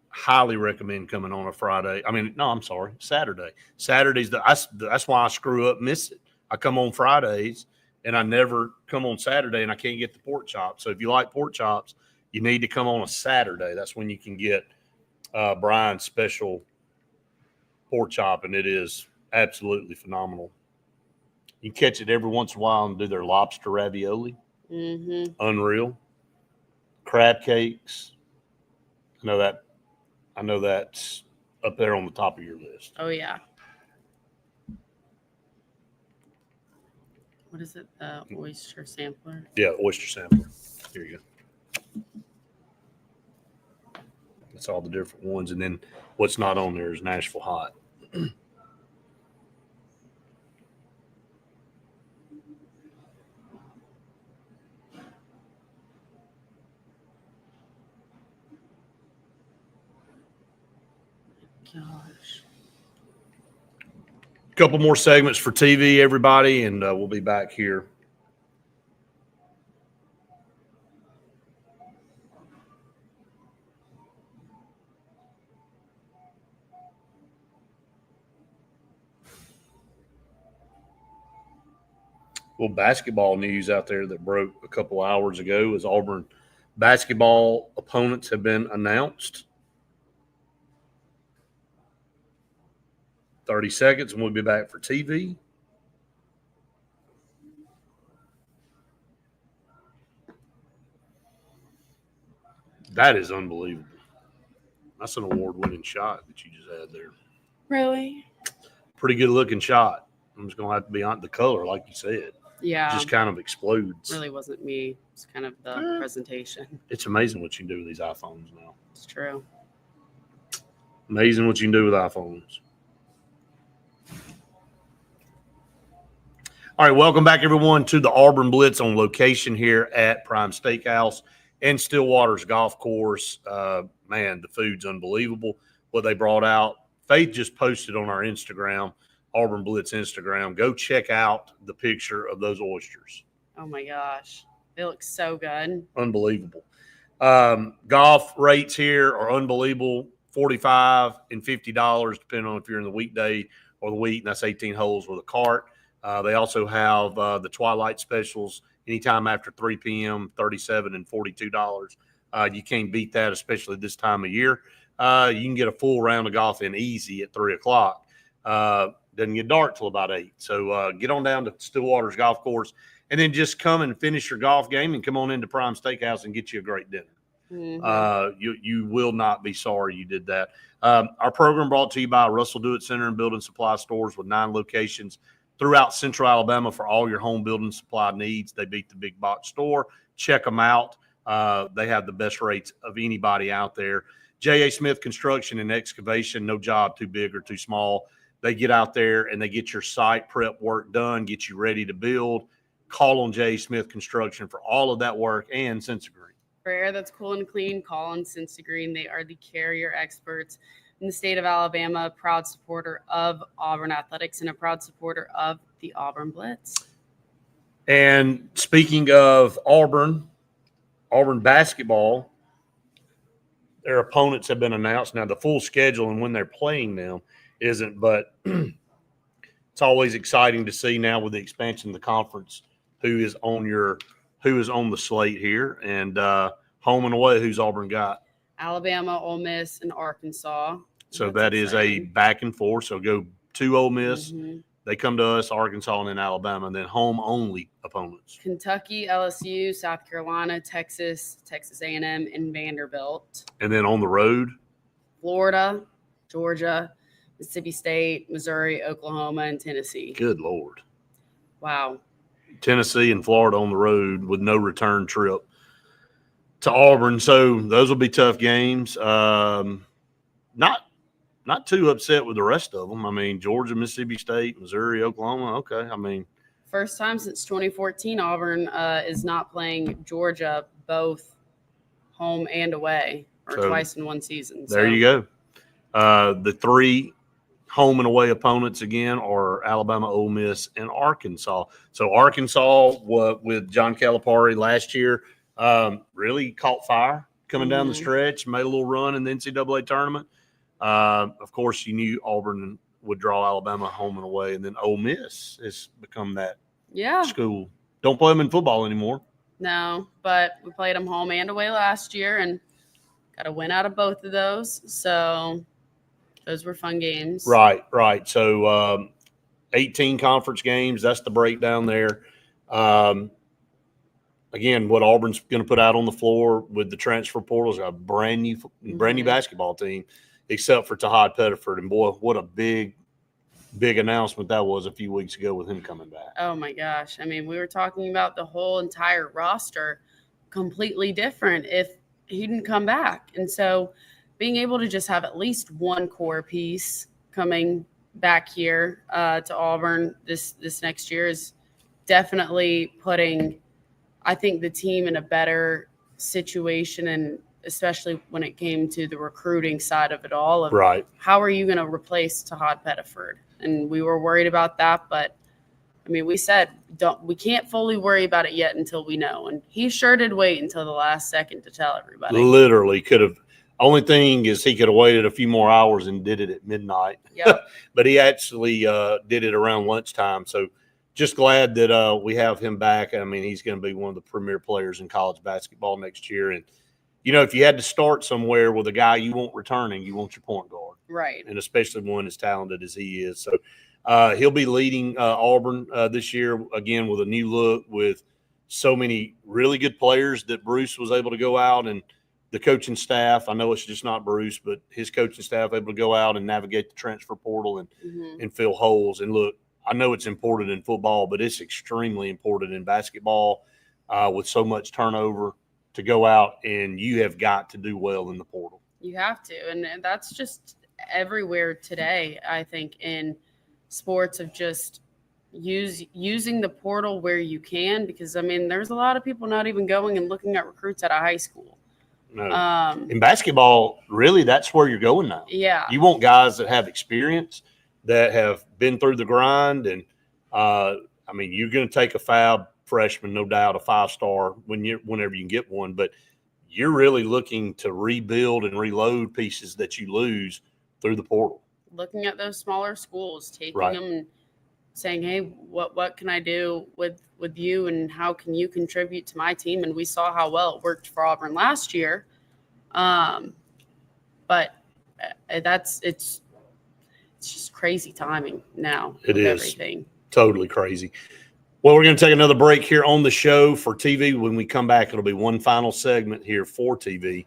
Highly recommend coming on a Friday. I mean, no, I'm sorry, Saturday. Saturday's that's why I screw up, miss it. I come on Fridays and I never come on Saturday, and I can't get the pork chops. So if you like pork chops, you need to come on a Saturday. That's when you can get Brian's special pork chop, and it is absolutely phenomenal. You can catch it every once in a while and do their lobster ravioli. Mm-hmm. Unreal. Crab cakes. I know that's up there on the top of your list. Oh, yeah. What is it? The oyster sampler? Yeah, oyster sampler. Here you go. That's all the different ones. And then what's not on there is Nashville Hot. Gosh. Couple more segments for TV, everybody, and we'll be back here. Well, basketball news out there that broke a couple hours ago is Auburn basketball opponents have been announced. 30 seconds, and we'll be back for TV. That is unbelievable. That's an award-winning shot that you just had there. Really? Pretty good-looking shot. I'm just going to have to be on the color, like you said. Yeah. Just kind of explodes. Really wasn't me. It's kind of the presentation. It's amazing what you can do with these iPhones now. It's true. Amazing what you can do with iPhones. All right, welcome back, everyone, to the Auburn Blitz on location here at Prime Steakhouse and Stillwater's Golf Course. Man, the food's unbelievable. What they brought out. Faith just posted on our Instagram, Auburn Blitz Instagram. Go check out the picture of those oysters. Oh, my gosh. They look so good. Unbelievable. Golf rates here are unbelievable. $45 and $50, depending on if you're in the weekday or the week, and that's 18 holes with a cart. They also have the Twilight specials anytime after 3 p.m., $37 and $42. You can't beat that, especially this time of year. You can get a full round of golf in easy at 3 o'clock. Doesn't get dark till about 8. So get on down to Stillwater's Golf Course and then just come and finish your golf game and come on into Prime Steakhouse and get you a great dinner. Mm-hmm. You will not be sorry you did that. Our program brought to you by Russell Do It Center and Building Supply Stores with 9 locations throughout Central Alabama for all your home building supply needs. They beat the big box store. Check them out. They have the best rates of anybody out there. J.A. Smith Construction and Excavation, no job too big or too small. They get out there and they get your site prep work done, get you ready to build. Call on J.A. Smith Construction for all of that work and Sensagreen. For air that's cool and clean, call on Sensagreen. They are the carrier experts in the state of Alabama, a proud supporter of Auburn athletics and a proud supporter of the Auburn Blitz. And speaking of Auburn basketball, their opponents have been announced. Now, the full schedule and when they're playing them isn't, but it's always exciting to see now with the expansion of the conference who is on the slate here. And home and away, who's Auburn got? Alabama, Ole Miss, and Arkansas. So that is a back and forth. So go to Ole Miss. Mm-hmm. They come to us, Arkansas, and then Alabama, and then home-only opponents. Kentucky, LSU, South Carolina, Texas, Texas A&M, and Vanderbilt. And then on the road? Florida, Georgia, Mississippi State, Missouri, Oklahoma, and Tennessee. Good Lord. Wow. Tennessee and Florida on the road with no return trip to Auburn. So those will be tough games. Not too upset with the rest of them. I mean, Georgia, Mississippi State, Missouri, Oklahoma. Okay. I mean, first time since 2014, Auburn is not playing Georgia both home and away, or twice in one season. There you go. The 3 home and away opponents again are Alabama, Ole Miss, and Arkansas. So Arkansas with John Calipari last year really caught fire coming down the stretch, made a little run in the NCAA tournament. Of course, you knew Auburn would draw Alabama home and away, and then Ole Miss has become that school. Don't play them in football anymore. No, but we played them home and away last year and got a win out of both of those. So those were fun games. Right. So 18 conference games, that's the breakdown there. Again, what Auburn's going to put out on the floor with the transfer portal is a brand new basketball team, except for Tahad Pettiford. And, boy, what a big announcement that was a few weeks ago with him coming back. Oh, my gosh. I mean, we were talking about the whole entire roster completely different if he didn't come back. And so being able to just have at least one core piece coming back here to Auburn this next year is definitely putting, I think, the team in a better situation and especially when it came to the recruiting side of it all. Of Right. How are you going to replace Tahad Pettiford? And we were worried about that, but I mean, we said we can't fully worry about it yet until we know. And he sure did wait until the last second to tell everybody. Literally could have. Only thing is he could have waited a few more hours and did it at midnight. Yep. But he actually did it around lunchtime. So just glad that we have him back. I mean, he's going to be one of the premier players in college basketball next year. And, you know, if you had to start somewhere with a guy you want returning, you want your point guard. Right. And especially one as talented as he is. So he'll be leading Auburn this year, again, with a new look, with so many really good players that Bruce was able to go out and the coaching staff. I know it's just not Bruce, but his coaching staff able to go out and navigate the transfer portal and fill holes. And look, I know it's important in football, but it's extremely important in basketball with so much turnover to go out, and you have got to do well in the portal. You have to. And that's just everywhere today, I think, in sports, of just using the portal where you can, because, I mean, there's a lot of people not even going and looking at recruits out of high school. No. In basketball, really, that's where you're going now. Yeah. You want guys that have experience, that have been through the grind. And, I mean, you're going to take a fab freshman, no doubt, a 5-star whenever you can get one. But you're really looking to rebuild and reload pieces that you lose through the portal. Looking at those smaller schools, taking Right. them and saying, hey, what can I do with you, and how can you contribute to my team? And we saw how well it worked for Auburn last year. But it's just crazy timing now. It with is. everything. Totally crazy. Well, we're going to take another break here on the show for TV. When we come back, it'll be one final segment here for TV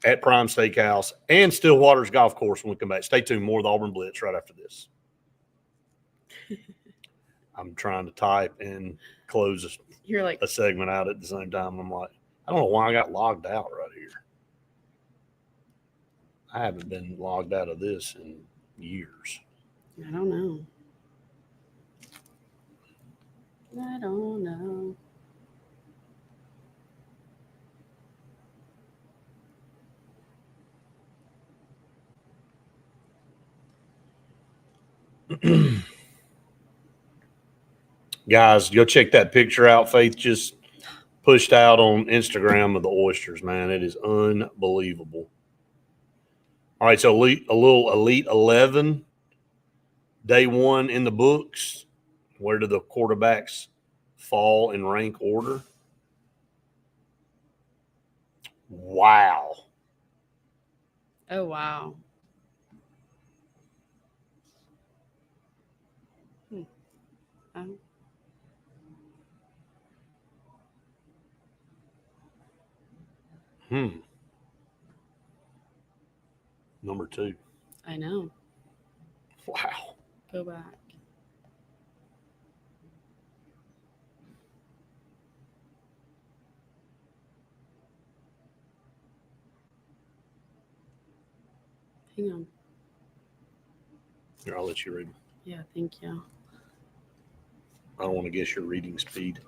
at Prime Steakhouse and Stillwater's Golf Course when we come back. Stay tuned. More of the Auburn Blitz right after this. I'm trying to type and close You're like, a segment out at the same time. I'm like, I don't know why I got logged out right here. I haven't been logged out of this in years. I don't know. I don't know. Guys, go check that picture out. Faith just pushed out on Instagram of the oysters, man. It is unbelievable. All right, so a little Elite 11, day one in the books. Where do the quarterbacks fall in rank order? Wow. Oh, wow. Number 2. I know. Wow. Go back. Hang on. Here, I'll let you read. Yeah, thank you. I don't want to guess your reading speed.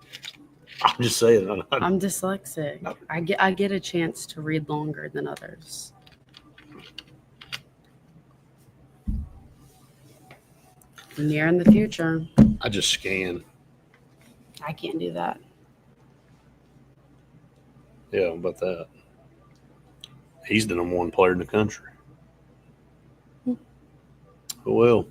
I'm just saying. I'm dyslexic. I get a chance to read longer than others. Near in the future. I just scan. I can't do that. Yeah, how about that? He's the number 1 player in the country. Oh, well.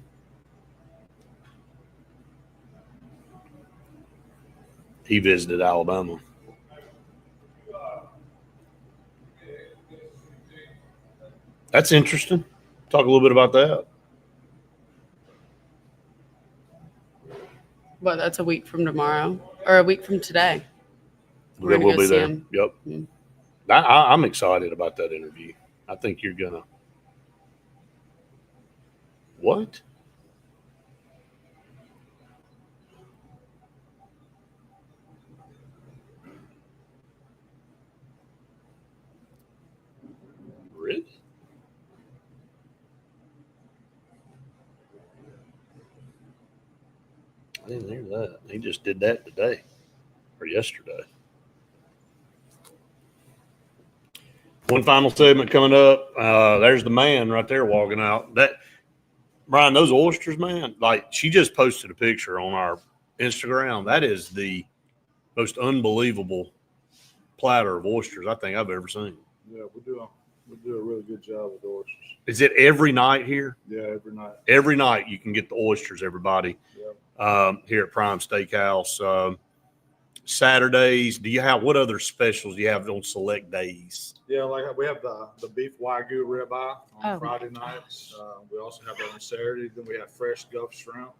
He visited Alabama. That's interesting. Talk a little bit about that. But that's a week from tomorrow, or a week from today. We're Then gonna we'll go be see there. him. Yep. Mhm. I'm excited about that interview. I think you're going to. What? Really? I didn't hear that. He just did that today or yesterday. One final segment coming up. There's the man right there walking out. That Brian, those oysters, man. Like she just posted a picture on our Instagram. That is the most unbelievable platter of oysters I think I've ever seen. Yeah, we do a really good job with oysters. Is it every night here? Yeah, every night. Every night you can get the oysters, everybody. Yep. Here at Prime Steakhouse. Saturdays, what other specials do you have on select days? Yeah, like we have the beef Wagyu ribeye on Oh, Friday nights. We also have that on Saturday. Then we have fresh Gulf shrimp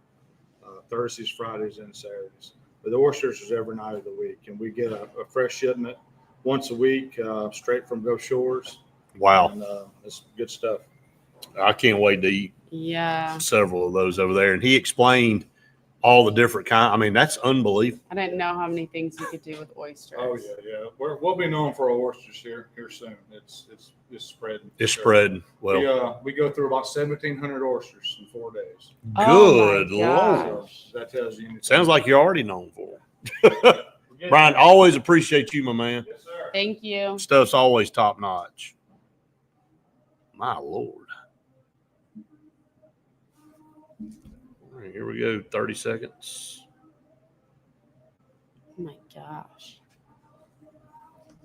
Thursdays, Fridays, and Saturdays. But the oysters is every night of the week, and we get a fresh shipment once a week, straight from Gulf Shores. Wow. And it's good stuff. I can't wait to eat Yeah. several of those over there. And he explained all the different kind. I mean, that's unbelievable. I didn't know how many things you could do with oysters. Oh yeah. We'll be known for our oysters here soon. It's spreading. It's spreading. Well, We go through about 1,700 oysters in 4 days. Oh, good my gosh. Lord. So that tells you anything. Sounds like you're already known for it. Brian, always appreciate you, my man. Yes, sir. Thank you. Stuff's always top notch. My Lord. All right, here we go. 30 seconds. Oh my gosh.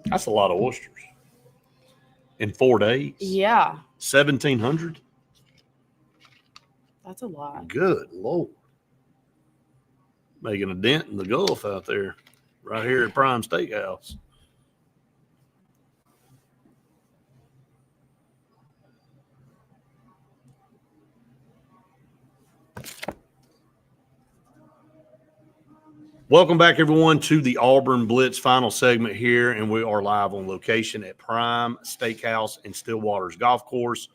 That's a lot of oysters. In 4 days? Yeah, 1,700? that's a lot. Good Lord. Making a dent in the Gulf out there, right here at Prime Steakhouse. Welcome back, everyone, to the Auburn Blitz final segment here, and we are live on location at Prime Steakhouse in Stillwater's Golf Course.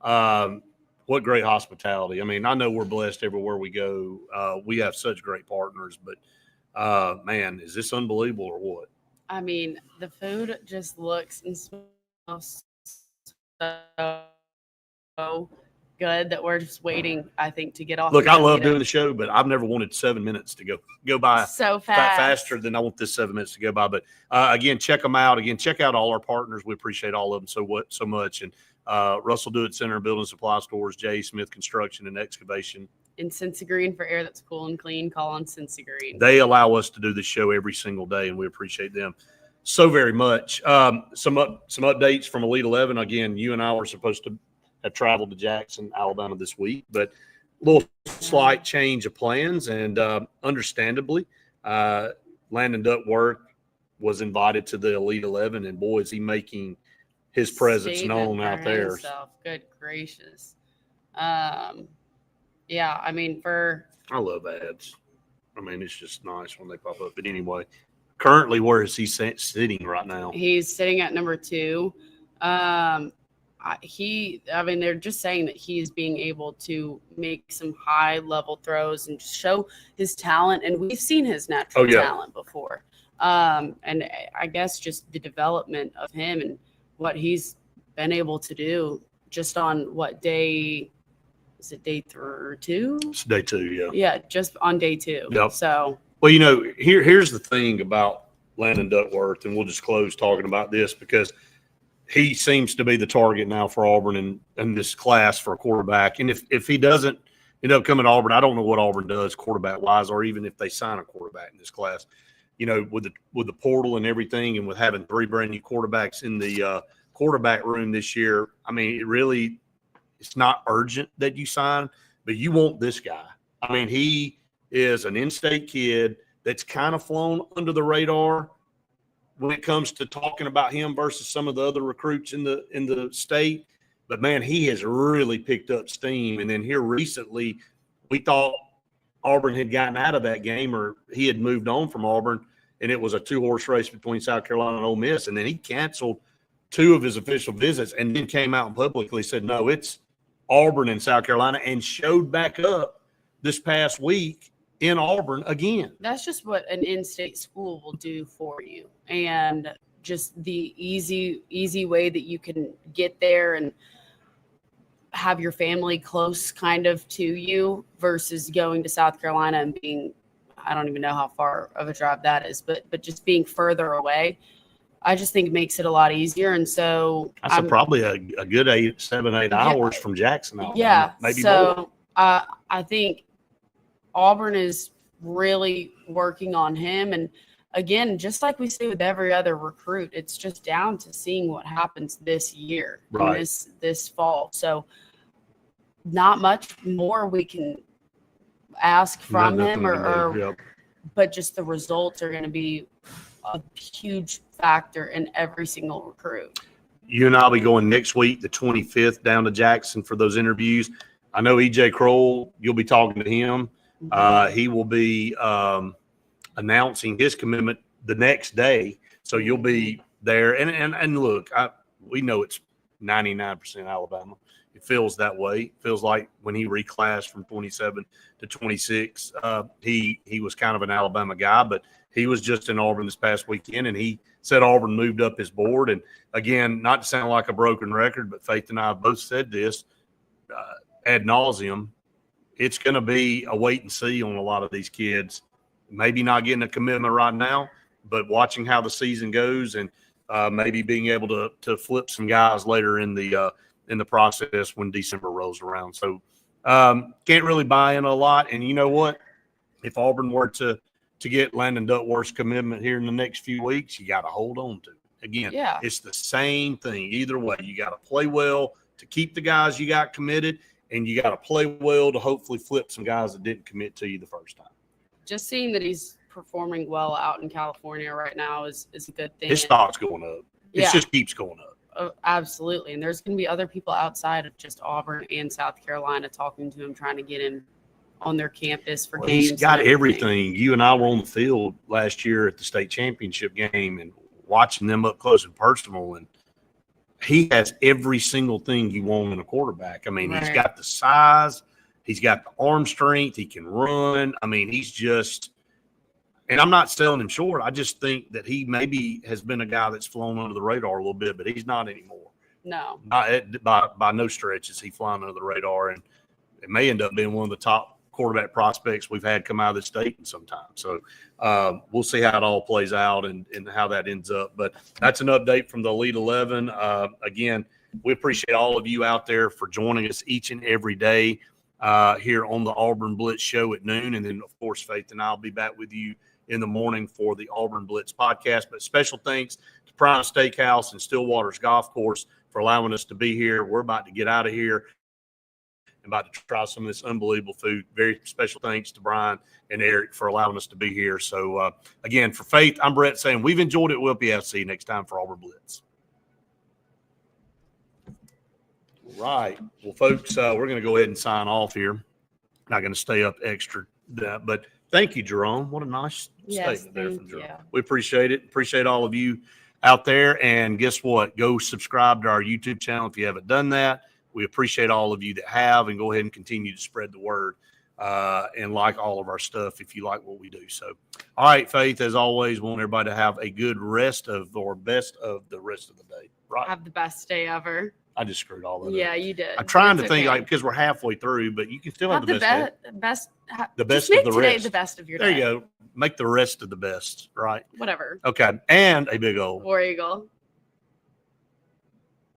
What great hospitality. I mean, I know we're blessed everywhere we go. We have such great partners, but, man, is this unbelievable or what? I mean, the food just looks and smells so good that we're just waiting, I think, to get off. Look, and I go love eat doing it. the show, but I've never wanted 7 minutes to go by So fast. faster than I want this 7 minutes to go by. But again, check them out. Again, check out all our partners. We appreciate all of them so much. And Russell Do It Center and Building Supply Stores, J. Smith Construction and Excavation. And Cincy Green for air that's cool and clean. Call on Cincy Green. They allow us to do this show every single day, and we appreciate them so very much. Some updates from Elite 11. Again, you and I were supposed to have traveled to Jackson, Alabama this week, but a little slight change of plans, and understandably, Landon Duckworth was invited to the Elite 11, and boy, is he making his presence Statement known for out there. himself. Good gracious. Yeah, I mean, I love ads. I mean, it's just nice when they pop up. But anyway, currently, where is he sitting right now? he's sitting at number 2. I mean, they're just saying that he's being able to make some high level throws and show his talent. And we've seen his natural talent before. And I guess just the development of him and what he's been able to do just on what day, is it day 2? It's day 2, yeah. Yeah, just on day 2. Yep. So, Well, you know, here's the thing about Landon Duckworth, and we'll just close talking about this because he seems to be the target now for Auburn in this class for a quarterback. And if he doesn't end up coming to Auburn, I don't know what Auburn does quarterback-wise, or even if they sign a quarterback in this class. You know, with the portal and everything, and with having 3 brand new quarterbacks in the quarterback room this year, I mean, it's not urgent that you sign, but you want this guy. I mean, he is an in-state kid that's kind of flown under the radar when it comes to talking about him versus some of the other recruits in the state. But, man, he has really picked up steam. And then here recently, we thought Auburn had gotten out of that game, or he had moved on from Auburn, and it was a 2-horse race between South Carolina and Ole Miss. And then he canceled 2 of his official visits and then came out and publicly said, no, it's Auburn and South Carolina, and showed back up this past week in Auburn again. that's just what an in-state school will do for you, and just the easy way that you can get there and have your family close kind of to you versus going to South Carolina and being, I don't even know how far of a drive that is, but just being further away. I just think makes it a lot easier. And so That's probably a good 7-8 hours from Jackson. Alabama. Yeah. Maybe so more. I think Auburn is really working on him. And again, just like we say with every other recruit, it's just down to seeing what happens this year, Right. and this fall. So not much more we can ask from Nothing him, we can do. Yep. but just the results are going to be a huge factor in every single recruit. You and I'll be going next week, the 25th, down to Jackson for those interviews. I know EJ Kroll, you'll be talking to him. He will be announcing his commitment the next day. So you'll be there. And look, we know it's 99% Alabama. It feels that way. It feels like when he reclassed from 27 to 26, he was kind of an Alabama guy, but he was just in Auburn this past weekend, and he said Auburn moved up his board. And again, not to sound like a broken record, but Faith and I have both said this ad nauseum. It's going to be a wait and see on a lot of these kids. Maybe not getting a commitment right now, but watching how the season goes and maybe being able to flip some guys later in the process when December rolls around. So can't really buy in a lot. And you know what? If Auburn were to get Landon Duckworth's commitment here in the next few weeks, you got to hold on to it. Again, It's the same thing. Either way, you got to play well to keep the guys you got committed, and you got to play well to hopefully flip some guys that didn't commit to you the first time. Just seeing that he's performing well out in California right now is a good thing. His stock's going up. It just keeps going up. Oh, absolutely. And there's going to be other people outside of just Auburn and South Carolina talking to him, trying to get him on their campus for games. He's got everything. You and I were on the field last year at the state championship game and watching them up close and personal, and he has every single thing you want in a quarterback. I mean, He's got the size, he's got the arm strength, he can run. I mean, he's just – and I'm not selling him short. I just think that he maybe has been a guy that's flown under the radar a little bit, but he's not anymore. No. By no stretch is he flying under the radar, and it may end up being one of the top quarterback prospects we've had come out of the state in some time. So we'll see how it all plays out and how that ends up. But that's an update from the Elite 11. Again, we appreciate all of you out there for joining us each and every day here on the Auburn Blitz show at noon. And then, of course, Faith and I will be back with you in the morning for the Auburn Blitz podcast. But special thanks to Prime Steakhouse and Stillwater's Golf Course for allowing us to be here. We're about to get out of here. About to try some of this unbelievable food. Very special thanks to Brian and Eric for allowing us to be here. So, again, for Faith, I'm Brett saying we've enjoyed it. We'll see you next time for Auburn Blitz. All right. Well, folks, we're going to go ahead and sign off here. Not going to stay up extra. But thank you, Jerome. What a nice statement there from Jerome. We appreciate it. Appreciate all of you out there. And guess what? Go subscribe to our YouTube channel if you haven't done that. We appreciate all of you that have, and go ahead and continue to spread the word and like all of our stuff if you like what we do. So, all right, Faith, as always, want everybody to have a good rest of or best of the rest of the day. Right? Have the best day ever. I just screwed all that up. Yeah, you did. I'm trying to think because we're halfway through, but you can still have the best day. The best of the rest. The best of your day. There you go. Make the rest of the best, right? Whatever. Okay. And a big old War Eagle.